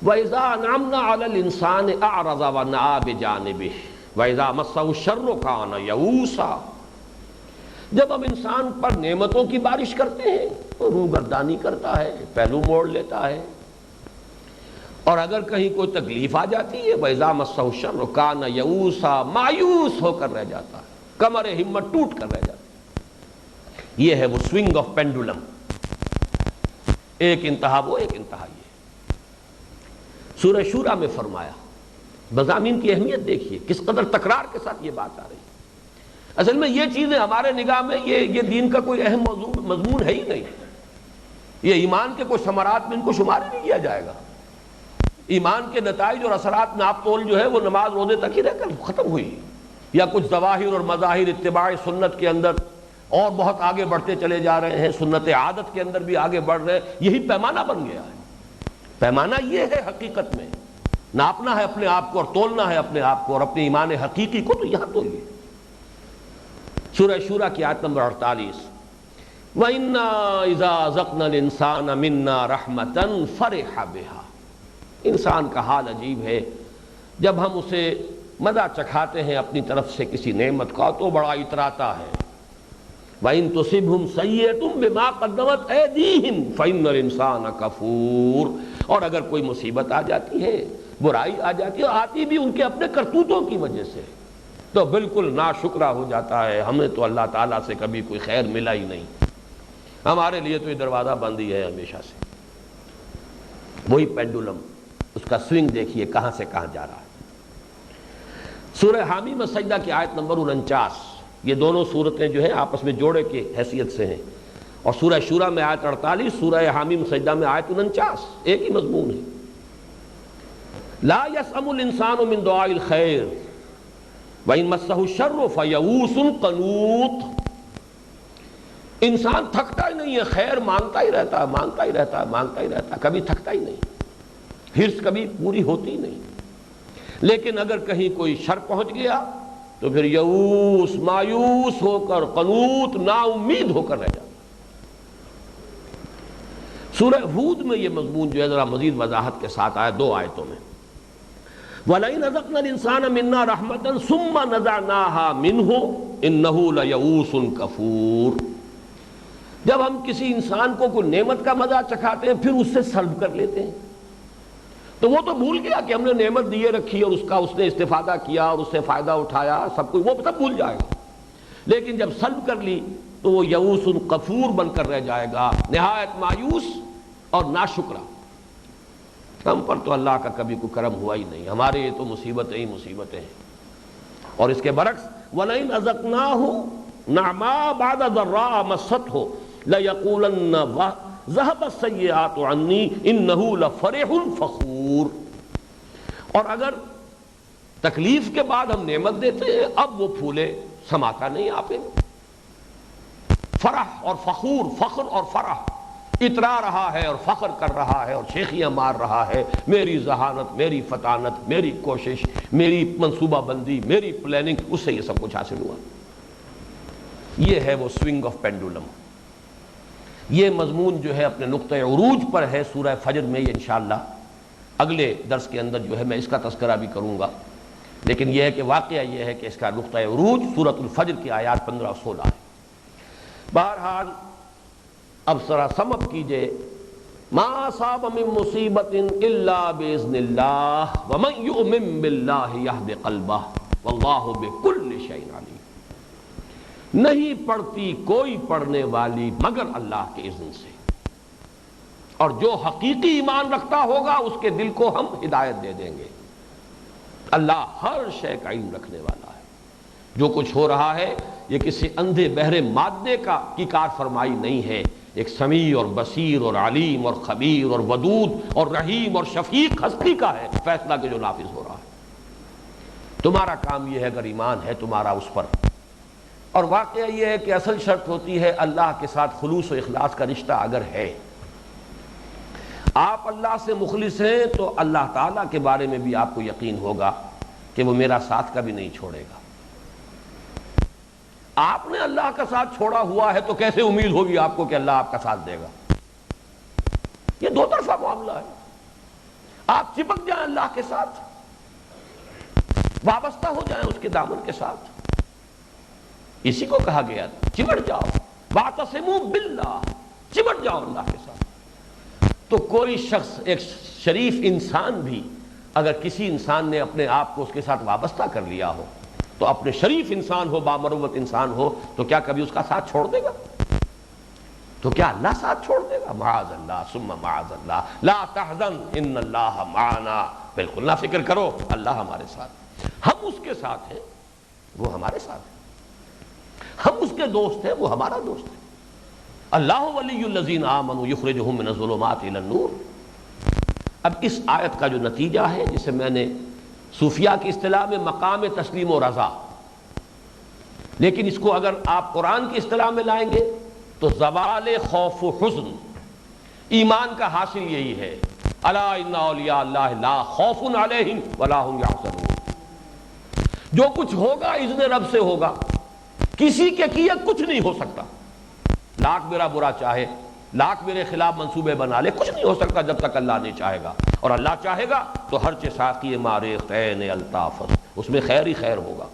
وَإِذَا أَنْعَمْنَا عَلَى الْإِنسَانِ أَعْرَضَ وَنَأَىٰ بِجَانِبِهِ وَإِذَا مَسَّهُ الشَّرُّ كَانَ يَئُوسًا۔ جب ہم انسان پر نعمتوں کی بارش کرتے ہیں تو روگردانی کرتا ہے، پہلو موڑ لیتا ہے، اور اگر کہیں کوئی تکلیف آ جاتی ہے وَإِذَا مَسَّهُ الشَّرُّ كَانَ يَئُوسًا، مایوس ہو کر رہ جاتا ہے، کمر ہمت ٹوٹ کر رہ جاتا ہے۔ یہ ہے وہ سوئنگ آف پینڈولم، ایک انتہا وہ، ایک انتہا یہ۔ سورہ شورى میں فرمایا، مضامین کی اہمیت دیکھیے کس قدر تکرار کے ساتھ یہ بات آ رہی ہے۔ اصل میں یہ چیزیں ہمارے نگاہ میں یہ دین کا کوئی اہم مضمون ہے ہی نہیں، یہ ایمان کے کوئی ثمرات میں ان کو شمار ہی نہیں کیا جائے گا۔ ایمان کے نتائج اور اثرات ناپ تول جو ہے وہ نماز روزے تک ہی رہ کر ختم ہوئی، یا کچھ ظواہر اور مظاہر اتباع سنت کے اندر اور بہت آگے بڑھتے چلے جا رہے ہیں، سنت عادت کے اندر بھی آگے بڑھ رہے ہیں، یہی پیمانہ بن گیا ہے۔ پیمانہ یہ ہے حقیقت میں، ناپنا ہے اپنے آپ کو اور تولنا ہے اپنے آپ کو اور اپنے ایمان حقیقی کو، تو یہاں تولیے۔ سورہ شورى کی آیت نمبر 48 وَإِنَّا إِذَا أَذَقْنَا الْإِنسَانَ مِنَّا رَحْمَةً فَرِحَ بِهَا۔ انسان کا حال عجیب ہے، جب ہم اسے مزہ چکھاتے ہیں اپنی طرف سے کسی نعمت کا تو بڑا اتراتا ہے۔ وَإِن تُصِبْهُمْ سَيِّئَةٌ بِمَا قَدَّمَتْ أَيْدِيهِمْ فَإِنَّ الْإِنسَانَ كَفُورٌ۔ اور اگر کوئی مصیبت آ جاتی ہے، برائی آ جاتی ہے، آتی بھی ان کے اپنے کرتوتوں کی وجہ سے، تو بالکل ناشکرا ہو جاتا ہے، ہمیں تو اللہ تعالیٰ سے کبھی کوئی خیر ملا ہی نہیں، ہمارے لیے تو یہ دروازہ بند ہی ہے ہمیشہ سے۔ وہی پینڈولم، اس کا سوئنگ دیکھیے کہاں سے کہاں جا رہا ہے۔ سورہ حامیم السجدہ کی آیت نمبر 49، یہ دونوں صورتیں جو ہیں آپس میں جوڑے کے حیثیت سے ہیں، اور سورہ شورى میں آیت 48، سورہ حامیم سجدہ میں آیت 49، ایک ہی مضمون ہے۔ لا يسأم الانسان من دعاء الخير وإن مسه الشر فيئوس قنوط۔ انسان تھکتا ہی نہیں ہے، خیر مانگتا ہی رہتا ہے، مانگتا ہی رہتا ہے، مانگتا ہی رہتا ہے، کبھی تھکتا ہی نہیں، حرص کبھی پوری ہوتی ہی نہیں۔ لیکن اگر کہیں کوئی شر پہنچ گیا تو پھر یئوس، مایوس ہو کر، قنوط، نا امید ہو کر رہ جاتا۔ سورہ ہود میں یہ مضمون جو ہے ذرا مزید وضاحت کے ساتھ آیا 2 آیتوں میں۔ وَلَئِنْ أَذَقْنَا الْإِنسَانَ مِنَّا رَحْمَةً ثُمَّ نَزَعْنَاهَا مِنْهُ إِنَّهُ لَيَئُوسٌ كَفُورٌ۔ جب ہم کسی انسان کو کوئی نعمت کا مزہ چکھاتے ہیں پھر اس سے سلب کر لیتے ہیں، تو وہ تو بھول گیا کہ ہم نے نعمت دیے رکھی اور اس نے استفادہ کیا اور اس سے فائدہ اٹھایا، سب کچھ وہ سب بھول جائے گا۔ لیکن جب سلب کر لی تو وہ یئوس کفور بن کر رہ جائے گا، نہایت مایوس اور ناشکرا۔ ہم پر تو اللہ کا کبھی کوئی کرم ہوا ہی نہیں، ہمارے یہ تو مصیبتیں ہی مصیبتیں ہیں۔ اور اس کے برعکس وَلَئِنْ أَذَقْنَاهُ نَعْمَا بَعْدَ ضَرَّاءَ مَسَّتْهُ لَيَقُولَنَّ ذَهَبَ السَّيِّئَاتُ عَنِّي إِنَّهُ لَفَرِحٌ فَخُورٌ۔ اور اگر تکلیف کے بعد ہم نعمت دیتے ہیں اب وہ پھولے سماتا نہیں آپ میں، فرح اور فخور، فخر اور فرح، اترا رہا ہے اور فخر کر رہا ہے اور شیخیاں مار رہا ہے، میری ذہانت، میری فطانت، میری کوشش، میری منصوبہ بندی، میری پلاننگ، اس سے یہ سب کچھ حاصل ہوا۔ یہ ہے وہ سوئنگ آف پینڈولم۔ یہ مضمون جو ہے اپنے نقطۂ عروج پر ہے سورہ فجر میں، یہ انشاءاللہ اگلے درس کے اندر جو ہے میں اس کا تذکرہ بھی کروں گا، لیکن یہ ہے کہ واقعہ یہ ہے کہ اس کا نقطہ عروج سورۃ الفجر کی آیات 15 اور 16 ہے۔ بہرحال اب ذرا سمجھ کیجئے، ما اصاب من مصیبت الا باذن اللہ ومن یؤمن باللہ یہد قلبہ واللہ بکل شیء علیم۔ نہیں پڑتی کوئی پڑھنے والی مگر اللہ کے اذن سے، اور جو حقیقی ایمان رکھتا ہوگا اس کے دل کو ہم ہدایت دے دیں گے۔ اللہ ہر شے کا علم رکھنے والا ہے۔ جو کچھ ہو رہا ہے یہ کسی اندھے بہرے مادے کی کار فرمائی نہیں ہے، ایک سمیع اور بصیر اور علیم اور خبیر اور ودود اور رحیم اور شفیق ہستی کا ہے فیصلہ کہ جو نافذ ہو رہا ہے۔ تمہارا کام یہ ہے اگر ایمان ہے تمہارا اس پر، اور واقعہ یہ ہے کہ اصل شرط ہوتی ہے اللہ کے ساتھ خلوص و اخلاص کا رشتہ اگر ہے، آپ اللہ سے مخلص ہیں تو اللہ تعالیٰ کے بارے میں بھی آپ کو یقین ہوگا کہ وہ میرا ساتھ کبھی نہیں چھوڑے گا۔ آپ نے اللہ کا ساتھ چھوڑا ہوا ہے تو کیسے امید ہوگی آپ کو کہ اللہ آپ کا ساتھ دے گا؟ یہ دو طرفہ معاملہ ہے۔ آپ چپک جائیں اللہ کے ساتھ، وابستہ ہو جائیں اس کے دامن کے ساتھ، اسی کو کہا گیا چمٹ جاؤ، واعتصموا باللہ، چمٹ جاؤ اللہ کے ساتھ۔ تو کوئی شخص، ایک شریف انسان بھی اگر کسی انسان نے اپنے آپ کو اس کے ساتھ وابستہ کر لیا ہو تو اپنے شریف انسان ہو، بامروت انسان ہو، تو کیا کبھی اس کا ساتھ چھوڑ دے گا؟ تو کیا اللہ ساتھ چھوڑ دے گا؟ معاذ اللہ ثم معاذ اللہ، لا تحزن ان اللہ معنا، بالکل نہ فکر کرو اللہ ہمارے ساتھ، ہم اس کے ساتھ ہیں وہ ہمارے ساتھ ہیں، ہم اس کے دوست ہیں وہ ہمارا دوست ہے۔ اللہ ولی الذین آمنوا یخرجہم من الظلمات الی النور۔ اب اس آیت کا جو نتیجہ ہے، جسے میں نے صوفیہ کی اصطلاح میں مقام تسلیم و رضا، لیکن اس کو اگر آپ قرآن کی اصطلاح میں لائیں گے تو زوال خوف و حزن، ایمان کا حاصل یہی ہے، الا ان اولیاء اللہ لا خوف علیہم ولا هم یحزنون۔ جو کچھ ہوگا اذن رب سے ہوگا، کسی کے کیے کچھ نہیں ہو سکتا، لاکھ میرا برا چاہے، لاکھ میرے خلاف منصوبے بنا لے، کچھ نہیں ہو سکتا جب تک اللہ نہیں چاہے گا، اور اللہ چاہے گا تو ہر چیز ساقی مارخ عین الطاف، اس میں خیر ہی خیر ہوگا۔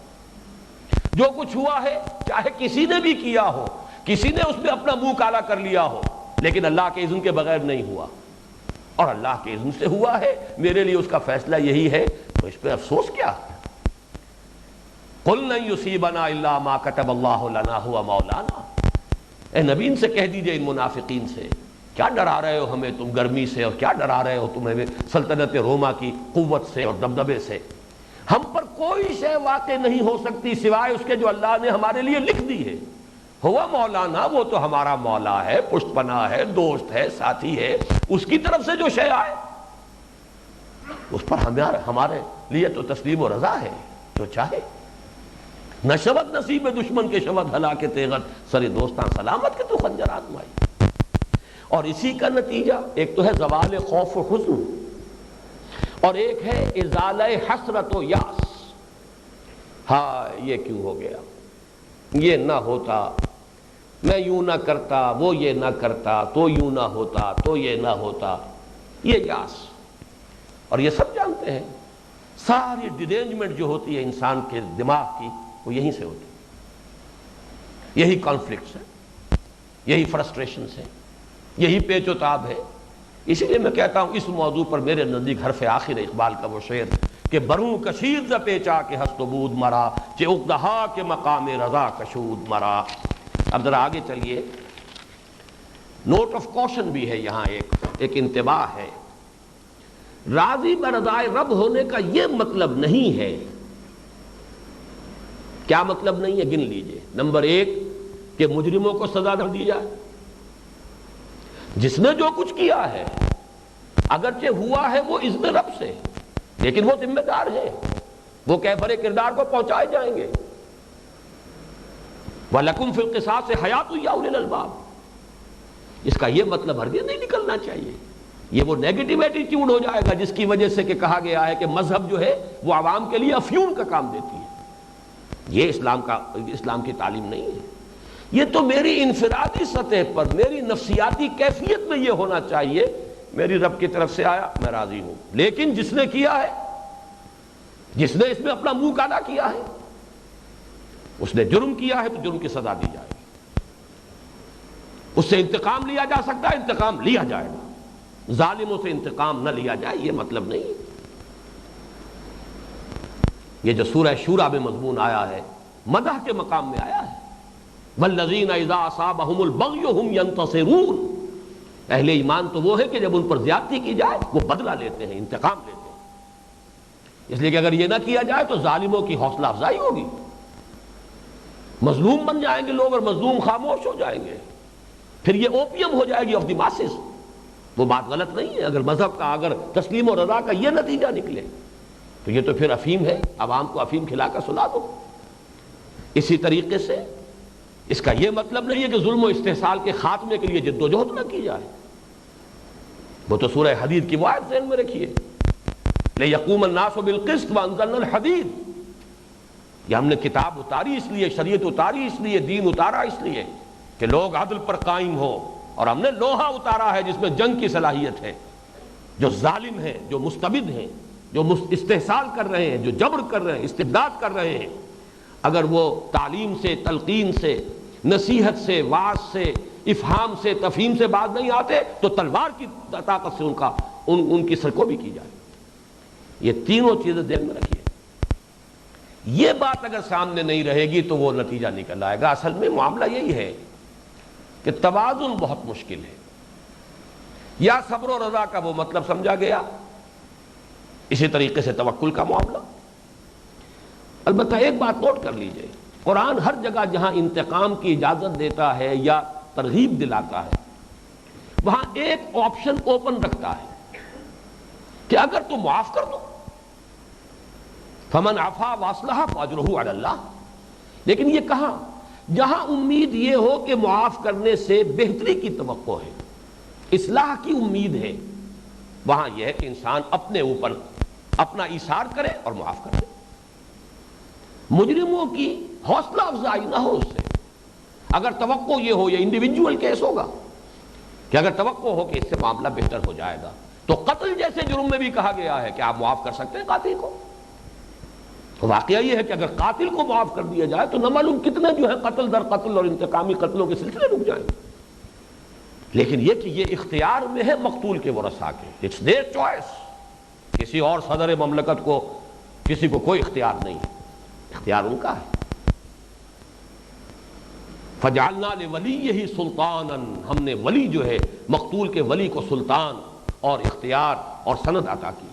جو کچھ ہوا ہے چاہے کسی نے بھی کیا ہو، کسی نے اس میں اپنا منہ کالا کر لیا ہو، لیکن اللہ کے اذن کے بغیر نہیں ہوا، اور اللہ کے اذن سے ہوا ہے، میرے لیے اس کا فیصلہ یہی ہے، تو اس پہ افسوس کیا؟ قل لن یصیبنا الا ما کتب اللہ لنا هو مولانا۔ اے نبی ان سے کہہ دیجئے، ان منافقین سے، کیا ڈرا رہے ہو ہمیں تم گرمی سے، اور کیا ڈرا رہے ہو تم ہمیں سلطنت روما کی قوت سے اور دبدبے سے؟ ہم پر کوئی شے واقع نہیں ہو سکتی سوائے اس کے جو اللہ نے ہمارے لیے لکھ دی ہے۔ ہوا مولانا، وہ تو ہمارا مولا ہے، پشت پناہ ہے، دوست ہے، ساتھی ہے، اس کی طرف سے جو شے آئے اس پر ہمارے لیے تو تسلیم و رضا ہے، جو چاہے۔ نہ شود نصیب دشمن کے شود ہلاک تیغت، سر دوستاں سلامت کے تو خنجر آزمائی۔ اور اسی کا نتیجہ ایک تو ہے زوال خوف و حزن، اور ایک ہے ازالہ حسرت و یاس۔ ہاں یہ کیوں ہو گیا، یہ نہ ہوتا، میں یوں نہ کرتا، وہ یہ نہ کرتا، تو یوں نہ ہوتا، تو یہ نہ ہوتا، یہ یاس۔ اور یہ سب جانتے ہیں ساری ڈیرینجمنٹ جو ہوتی ہے انسان کے دماغ کی، وہ یہیں سے ہوتی ہے، یہی کانفلکٹس ہیں، یہی فرسٹریشنز ہیں، یہی پیچ و تاب ہے۔ اسی لیے میں کہتا ہوں اس موضوع پر میرے نزدیک حرف آخر اقبال کا وہ شعر کہ بروں کشید ز پیچا کے ہست و بود مرا، چہ اقدہا کے مقام رضا کشود مرا۔ اب ذرا آگے چلیے، نوٹ آف کوشن بھی ہے یہاں، ایک انتباہ ہے۔ راضی برضائے رب ہونے کا یہ مطلب نہیں ہے، کیا مطلب نہیں ہے گن لیجئے۔ نمبر ایک کہ مجرموں کو سزا نہ دی جائے، جس نے جو کچھ کیا ہے اگرچہ ہوا ہے وہ اذن رب سے، لیکن وہ ذمہ دار ہے، وہ کیفر کردار کو پہنچائے جائیں گے۔ وَلَكُمْ فِي الْقِصَاصِ حَيَاةٌ يَا أُولِي الْأَلْبَابِ۔ اس کا یہ مطلب ہرگز نہیں نکلنا چاہیے، یہ وہ نیگیٹو ایٹیٹیوڈ ہو جائے گا جس کی وجہ سے کہ کہا گیا ہے کہ مذہب جو ہے وہ عوام کے لیے افیون کا کام دیتی ہے۔ یہ اسلام کی تعلیم نہیں ہے۔ یہ تو میری انفرادی سطح پر، میری نفسیاتی کیفیت میں یہ ہونا چاہیے میری رب کی طرف سے آیا میں راضی ہوں، لیکن جس نے کیا ہے، جس نے اس میں اپنا منہ کالا کیا ہے، اس نے جرم کیا ہے تو جرم کی سزا دی جائے گی، اس سے انتقام لیا جا سکتا ہے، انتقام لیا جائے گا، ظالموں سے انتقام نہ لیا جائے یہ مطلب نہیں۔ یہ جو سورہ شورى میں مضمون آیا ہے مدح کے مقام میں آیا ہے، والذین اذا اصابہم البغی هم ینتصرون، اہل ایمان تو وہ ہے کہ جب ان پر زیادتی کی جائے وہ بدلہ لیتے ہیں، انتقام لیتے ہیں، اس لیے کہ اگر یہ نہ کیا جائے تو ظالموں کی حوصلہ افزائی ہوگی، مظلوم بن جائیں گے لوگ اور مظلوم خاموش ہو جائیں گے، پھر یہ اوپیم ہو جائے گی آف دی ماسز۔ وہ بات غلط نہیں ہے، اگر مذہب کا، اگر تسلیم و رضا کا یہ نتیجہ نکلے تو یہ تو پھر افیم ہے، عوام کو افیم کھلا کر سلا دو۔ اسی طریقے سے اس کا یہ مطلب نہیں ہے کہ ظلم و استحصال کے خاتمے کے لیے جد و جہد نہ کی جائے، وہ تو سورہ حدید کی وہ آیت ذہن میں رکھیے، لِيَقُومَ النَّاسُ بِالْقِسْطِ وَأَنزَلْنَا الْحَدِيدَ، یہ ہم نے کتاب اتاری اس لیے، شریعت اتاری اس لیے، دین اتارا اس لیے کہ لوگ عدل پر قائم ہو، اور ہم نے لوہا اتارا ہے جس میں جنگ کی صلاحیت ہے۔ جو ظالم ہیں، جو مستبد ہیں، جو استحصال کر رہے ہیں، جو جبر کر رہے ہیں، استبداد کر رہے ہیں، اگر وہ تعلیم سے، تلقین سے، نصیحت سے، وعظ سے، افہام سے، تفہیم سے باز نہیں آتے تو تلوار کی طاقت سے ان کی سرکوبی کی جائے۔ یہ تینوں چیزیں ذہن میں رکھیے، یہ بات اگر سامنے نہیں رہے گی تو وہ نتیجہ نکل آئے گا۔ اصل میں معاملہ یہی ہے کہ توازن بہت مشکل ہے، یا صبر و رضا کا وہ مطلب سمجھا گیا، اسی طریقے سے توکل کا معاملہ۔ البتہ ایک بات نوٹ کر لیجئے، قرآن ہر جگہ جہاں انتقام کی اجازت دیتا ہے یا ترغیب دلاتا ہے وہاں ایک آپشن اوپن رکھتا ہے کہ اگر تم معاف کر دو، فمن عفا واصلح فاجرہ علی اللہ، لیکن یہ کہاں؟ جہاں امید یہ ہو کہ معاف کرنے سے بہتری کی توقع ہے، اصلاح کی امید ہے، وہاں یہ ہے کہ انسان اپنے اوپر اپنا ایثار کرے اور معاف کر دے۔ مجرموں کی حوصلہ افزائی نہ ہو اس سے، اگر توقع یہ ہو، یہ انڈیویجول کیس ہوگا کہ اگر توقع ہو کہ اس سے معاملہ بہتر ہو جائے گا، تو قتل جیسے جرم میں بھی کہا گیا ہے کہ آپ معاف کر سکتے ہیں قاتل کو۔ تو واقعہ یہ ہے کہ اگر قاتل کو معاف کر دیا جائے تو نہ معلوم کتنے جو ہے قتل در قتل اور انتقامی قتلوں کے سلسلے رک جائیں گے، لیکن یہ کہ یہ اختیار میں ہے مقتول کے ورثاء کے، اٹس دیئر چوائس، کسی اور صدر مملکت کو، کسی کو کوئی اختیار نہیں ہے، اختیار ان کا ہے۔ فَجَعَلْنَا لِوَلِيِّهِ سُلْطَانًا، ہم نے ولی جو ہے مقتول کے ولی کو سلطان اور اختیار اور سند عطا کی۔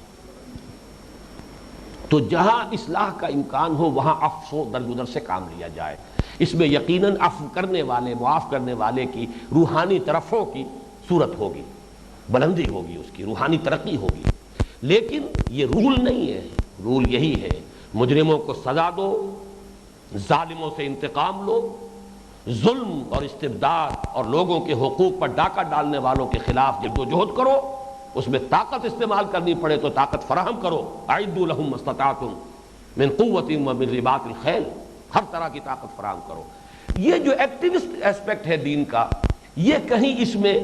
تو جہاں اصلاح کا امکان ہو وہاں عفو و درگزر سے کام لیا جائے، اس میں یقیناً عفو کرنے والے، معاف کرنے والے کی روحانی طرفوں کی صورت ہوگی، بلندی ہوگی، اس کی روحانی ترقی ہوگی، لیکن یہ رول نہیں ہے۔ رول یہی ہے مجرموں کو سزا دو، ظالموں سے انتقام لو، ظلم اور استبداد اور لوگوں کے حقوق پر ڈاکہ ڈالنے والوں کے خلاف جد و جہد کرو، اس میں طاقت استعمال کرنی پڑے تو طاقت فراہم کرو، اعدوا لهم ما استطعتم من قوت ومن رباط الخیل، ہر طرح کی طاقت فراہم کرو۔ یہ جو ایکٹیوسٹ ایسپیکٹ ہے دین کا، یہ کہیں اس میں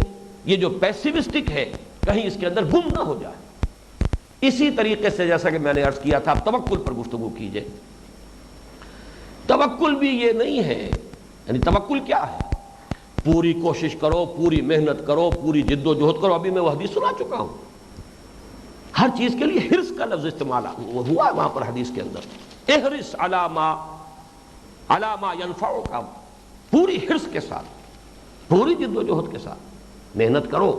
یہ جو پیسیوسٹک ہے کہیں اس کے اندر گم نہ ہو جائے۔ اسی طریقے سے جیسا کہ میں نے عرض کیا تھا، اب توکل پر گفتگو کیجئے۔ توکل بھی یہ نہیں ہے، یعنی توکل کیا ہے؟ پوری کوشش کرو، پوری محنت کرو، پوری جد و جہد کرو۔ ابھی میں وہ حدیث سنا چکا ہوں، ہر چیز کے لیے حرص کا لفظ استعمال ہوا ہے وہاں پر حدیث کے اندر، احرص علی ما ینفعک، پوری حرص کے ساتھ، پوری جد و جہد کے ساتھ محنت کرو،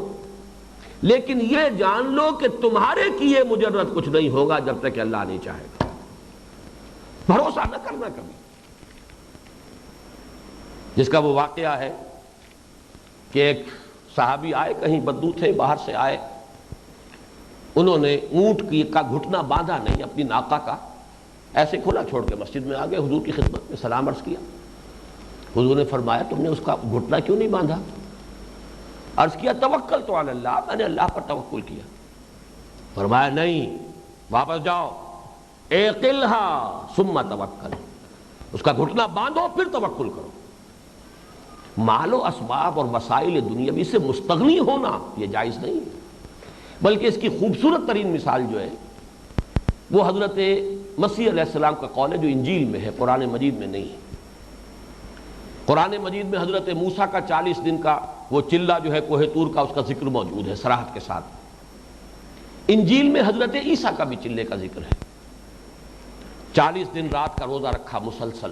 لیکن یہ جان لو کہ تمہارے کیے مجرد کچھ نہیں ہوگا جب تک کہ اللہ نہیں چاہے گا۔ بھروسہ نہ کرنا کبھی، جس کا وہ واقعہ ہے کہ ایک صحابی آئے، کہیں بدو تھے، باہر سے آئے، انہوں نے اونٹ کا گھٹنا باندھا نہیں اپنی ناقہ کا، ایسے کھلا چھوڑ کے مسجد میں آ گئے، حضور کی خدمت میں سلام عرض کیا۔ حضور نے فرمایا تم نے اس کا گھٹنا کیوں نہیں باندھا؟ عرض کیا توکلت علی اللہ، میں نے اللہ پر توکل کیا۔ فرمایا نہیں، واپس جاؤ، اعقلھا ثم توکل، اس کا گھٹنا باندھو پھر توکل کرو۔ مال و اسباب اور وسائل دنیاوی سے مستغنی ہونا یہ جائز نہیں ہے۔ بلکہ اس کی خوبصورت ترین مثال جو ہے وہ حضرت مسیح علیہ السلام کا قول ہے جو انجیل میں ہے، قرآن مجید میں نہیں ہے۔ قرآن مجید میں حضرت موسیٰ کا 40 دن کا وہ چلہ جو ہے کوہ طور کا، اس کا ذکر موجود ہے صراحت کے ساتھ۔ انجیل میں حضرت عیسیٰ کا بھی چلے کا ذکر ہے، 40 دن رات کا روزہ رکھا مسلسل۔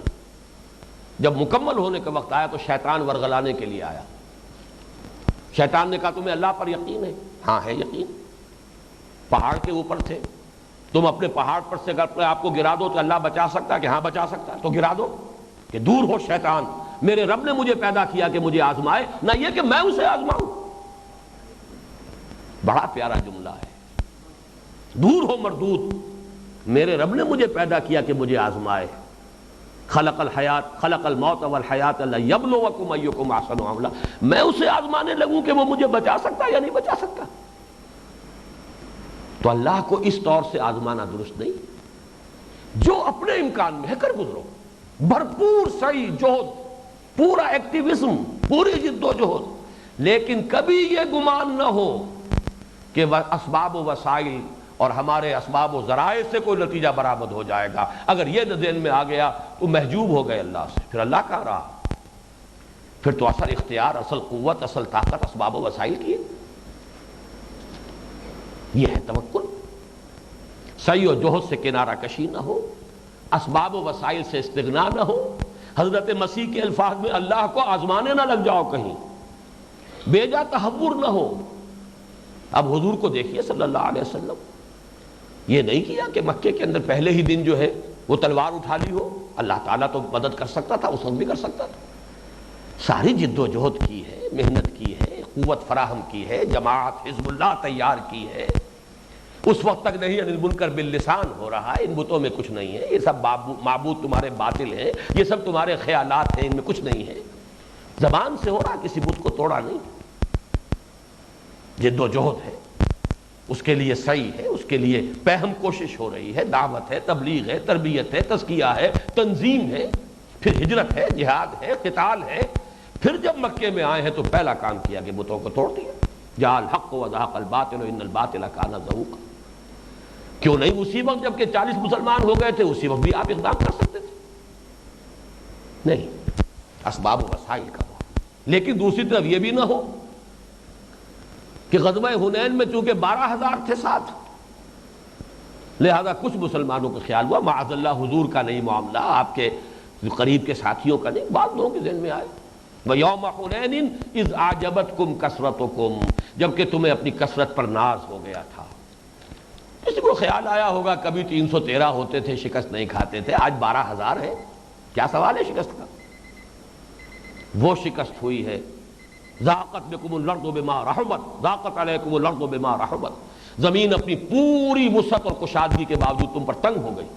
جب مکمل ہونے کا وقت آیا تو شیطان ورغلانے کے لیے آیا۔ شیطان نے کہا تمہیں اللہ پر یقین ہے؟ ہاں ہے یقین۔ پہاڑ کے اوپر تھے، تم اپنے پہاڑ پر سے اگر اپنے آپ کو گرا دو تو اللہ بچا سکتا ہے کہ ہاں بچا سکتا ہے، تو گرا دو کہ دور ہو شیطان، میرے رب نے مجھے پیدا کیا کہ مجھے آزمائے، نہ یہ کہ میں اسے آزماؤں۔ بڑا پیارا جملہ ہے، دور ہو مردود، میرے رب نے مجھے پیدا کیا کہ مجھے آزمائے۔ خلق الحیات خلق الموت والحیات لیبلوکم ایکم احسن عملا، میں اسے آزمانے لگوں کہ وہ مجھے بچا سکتا یا نہیں بچا سکتا۔ تو اللہ کو اس طور سے آزمانا درست نہیں، جو اپنے امکان میں ہے کر گزرو، بھرپور سعی جہد، پورا ایکٹیویزم، پوری جد و جہد، لیکن کبھی یہ گمان نہ ہو کہ اسباب و وسائل اور ہمارے اسباب و ذرائع سے کوئی نتیجہ برآمد ہو جائے گا۔ اگر یہ ذہن میں آ گیا تو محجوب ہو گئے اللہ سے، پھر اللہ کہاں رہا؟ پھر تو اصل اختیار، اصل قوت، اصل طاقت اسباب و وسائل کی ہے۔ یہ ہے توکل، سعی و جہد سے کنارہ کشی نہ ہو، اسباب و وسائل سے استغنا نہ ہو۔ حضرت مسیح کے الفاظ میں اللہ کو آزمانے نہ لگ جاؤ کہیں، بیجا تحور نہ ہو۔ اب حضور کو دیکھیے صلی اللہ علیہ وسلم، یہ نہیں کیا کہ مکے کے اندر پہلے ہی دن جو ہے وہ تلوار اٹھا لی ہو، اللہ تعالیٰ تو مدد کر سکتا تھا، اس وقت بھی کر سکتا تھا۔ ساری جد و جہد کی ہے، محنت کی ہے، قوت فراہم کی ہے، جماعت حزب اللہ تیار کی ہے، اس وقت تک نہیں انل منکر باللسان ہو رہا ہے، ان بتوں میں کچھ نہیں ہے، یہ سب معبود تمہارے باطل ہیں، یہ سب تمہارے خیالات ہیں، ان میں کچھ نہیں ہے، زبان سے ہو رہا، کسی بت کو توڑا نہیں۔ جد و جہد ہے، اس کے لیے سعی ہے، اس کے لیے پہم کوشش ہو رہی ہے، دعوت ہے، تبلیغ ہے، تربیت ہے، تزکیہ ہے، تنظیم ہے، پھر ہجرت ہے، جہاد ہے، قتال ہے۔ پھر جب مکے میں آئے ہیں تو پہلا کام کیا کہ بتوں کو توڑ دیا، جاء الحق وزهق الباطل ان الباطل کان زہوقا۔ کیوں نہیں اسی وقت جب کہ 40 مسلمان ہو گئے تھے اسی وقت بھی آپ اقدام کر سکتے تھے؟ نہیں، اسباب و وسائل کا ہو۔ لیکن دوسری طرف یہ بھی نہ ہو کہ غزوہ حنین میں چونکہ 12,000 تھے ساتھ، لہذا کچھ مسلمانوں کا خیال ہوا معاذ اللہ حضور کا نہیں معاملہ، آپ کے قریب کے ساتھیوں کا نہیں، بعض لوگوں کے ذہن میں آئے وَيَوْمَ حُنَيْنٍ إِذْ أَعْجَبَتْكُمْ كَثْرَتُكُمْ، جبکہ تمہیں اپنی کثرت پر ناز ہو گیا تھا۔ کسی کو خیال آیا ہوگا کبھی 313 ہوتے تھے شکست نہیں کھاتے تھے، آج 12,000 ہے، کیا سوال ہے شکست کا؟ وہ شکست ہوئی ہے، ضاقت بکم الارض بما رحبت ضاقت علیکم الارض بما رحبت، زمین اپنی پوری وسعت اور کشادگی کے باوجود تم پر تنگ ہو گئی،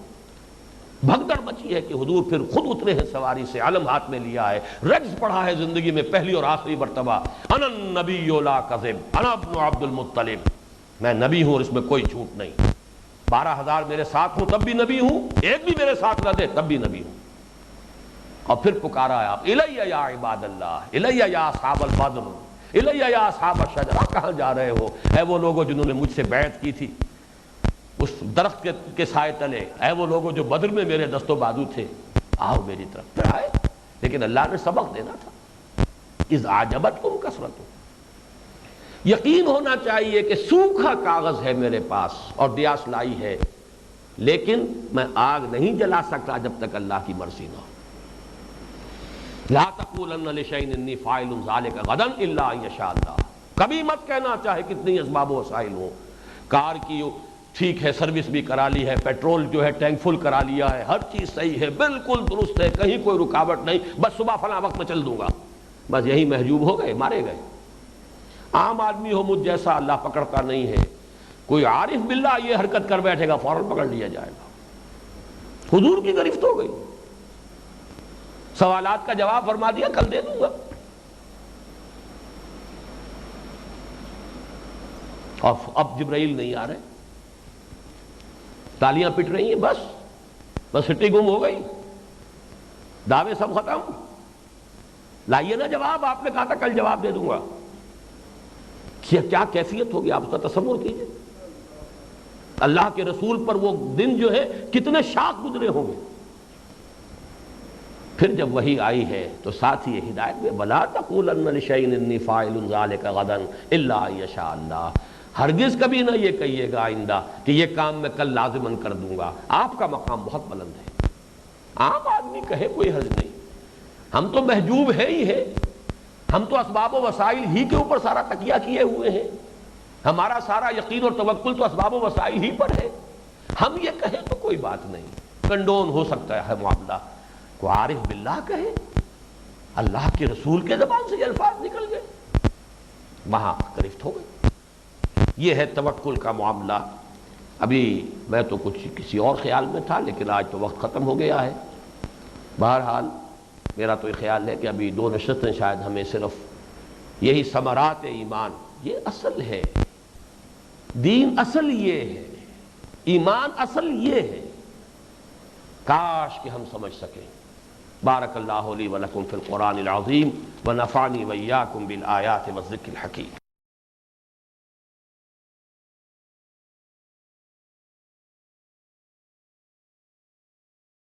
بھگدڑ مچی ہے کہ حضور پھر خود اترے ہیں سواری سے، علم ہاتھ میں لیا ہے، رجز پڑھا ہے زندگی میں پہلی اور آخری مرتبہ، انا النبی لا کذب انا ابن عبد المطلب، میں نبی ہوں اور اس میں کوئی جھوٹ نہیں، 12,000 میرے ساتھ ہوں تب بھی نبی ہوں، ایک بھی میرے ساتھ نہ دے تب بھی نبی ہوں۔ اور پھر پکارا ہے آپ الیہ یا عباد اللہ، الیہ یا اصحاب البدر، الیہ یا اصحاب الشجرہ، کہاں جا رہے ہو اے وہ لوگوں جنہوں نے مجھ سے بیعت کی تھی اس درخت کے سائے تلے، اے وہ لوگوں جو بدر میں میرے دست و بازو تھے، آؤ میری طرف۔ پھر آئے، لیکن اللہ نے سبق دینا تھا، اذ اعجبتکم کثرتکم۔ یقین ہونا چاہیے کہ سوکھا کاغذ ہے میرے پاس اور دیاس لائی ہے، لیکن میں آگ نہیں جلا سکتا جب تک اللہ کی مرضی نہ ہو۔ لا تقولن لشیء انی فاعل ذلک غدا الا ان یشاء اللہ، کبھی مت کہنا چاہے کتنی اسباب و وسائل ہوں، کار کی ٹھیک ہے سروس بھی کرا لی ہے، پیٹرول جو ہے ٹینک فل کرا لیا ہے، ہر چیز صحیح ہے، بالکل درست ہے، کہیں کوئی رکاوٹ نہیں، بس صبح فلاں وقت میں چل دوں گا، بس یہی محجوب ہو گئے، مارے گئے۔ عام آدمی ہو مجھ جیسا اللہ پکڑتا نہیں ہے، کوئی عارف باللہ یہ حرکت کر بیٹھے گا فوراً پکڑ لیا جائے گا۔ حضور کی گرفت ہو گئی، سوالات کا جواب فرما دیا کل دے دوں گا، اور اب جبرائیل نہیں آ رہے، تالیاں پٹ رہی ہیں، بس ہٹی گم ہو گئی، دعوے سب ختم، لائیے نا جواب، آپ نے کہا تھا کل جواب دے دوں گا۔ کیا کیفیت ہوگی آپ اس کا تصور کیجئے. اللہ کے رسول پر وہ دن جو ہے کتنے شاق گزرے ہوں گے. پھر جب وحی آئی ہے تو ساتھ ہی یہ ہدایت میں وَلَا تَقُولَنَّ لِشَيْءٍ إِنِّي فَاعِلٌ ذَلِكَ غَدًا إِلَّا أَن يَشَاءَ اللَّهُ. ہرگز کبھی نہ یہ کہیے گا آئندہ کہ یہ کام میں کل لازماً کر دوں گا. آپ کا مقام بہت بلند ہے. عام آدمی کہے کوئی حرج نہیں. ہم تو محجوب ہے ہی ہے. ہم تو اسباب و وسائل ہی کے اوپر سارا تکیہ کیے ہوئے ہیں. ہمارا سارا یقین اور توکل تو اسباب و وسائل ہی پر ہے. ہم یہ کہیں تو کوئی بات نہیں, کنڈون ہو سکتا ہے معاملہ. کو عارف باللہ کہے, اللہ کے رسول کے زبان سے یہ الفاظ نکل گئے, وہاں گرفت ہو گئے. یہ ہے توکل کا معاملہ. ابھی میں تو کچھ کسی اور خیال میں تھا, لیکن آج تو وقت ختم ہو گیا ہے. بہرحال میرا تو یہ خیال ہے کہ ابھی 2 نشستیں شاید ہمیں صرف یہی ثمرات ایمان, یہ اصل ہے. دین اصل یہ ہے, ایمان اصل یہ ہے. کاش کہ ہم سمجھ سکیں. بارک اللہ لی ولکم فی القرآن العظیم ونفعنی وإیاکم بالآیات والذکر الحکیم.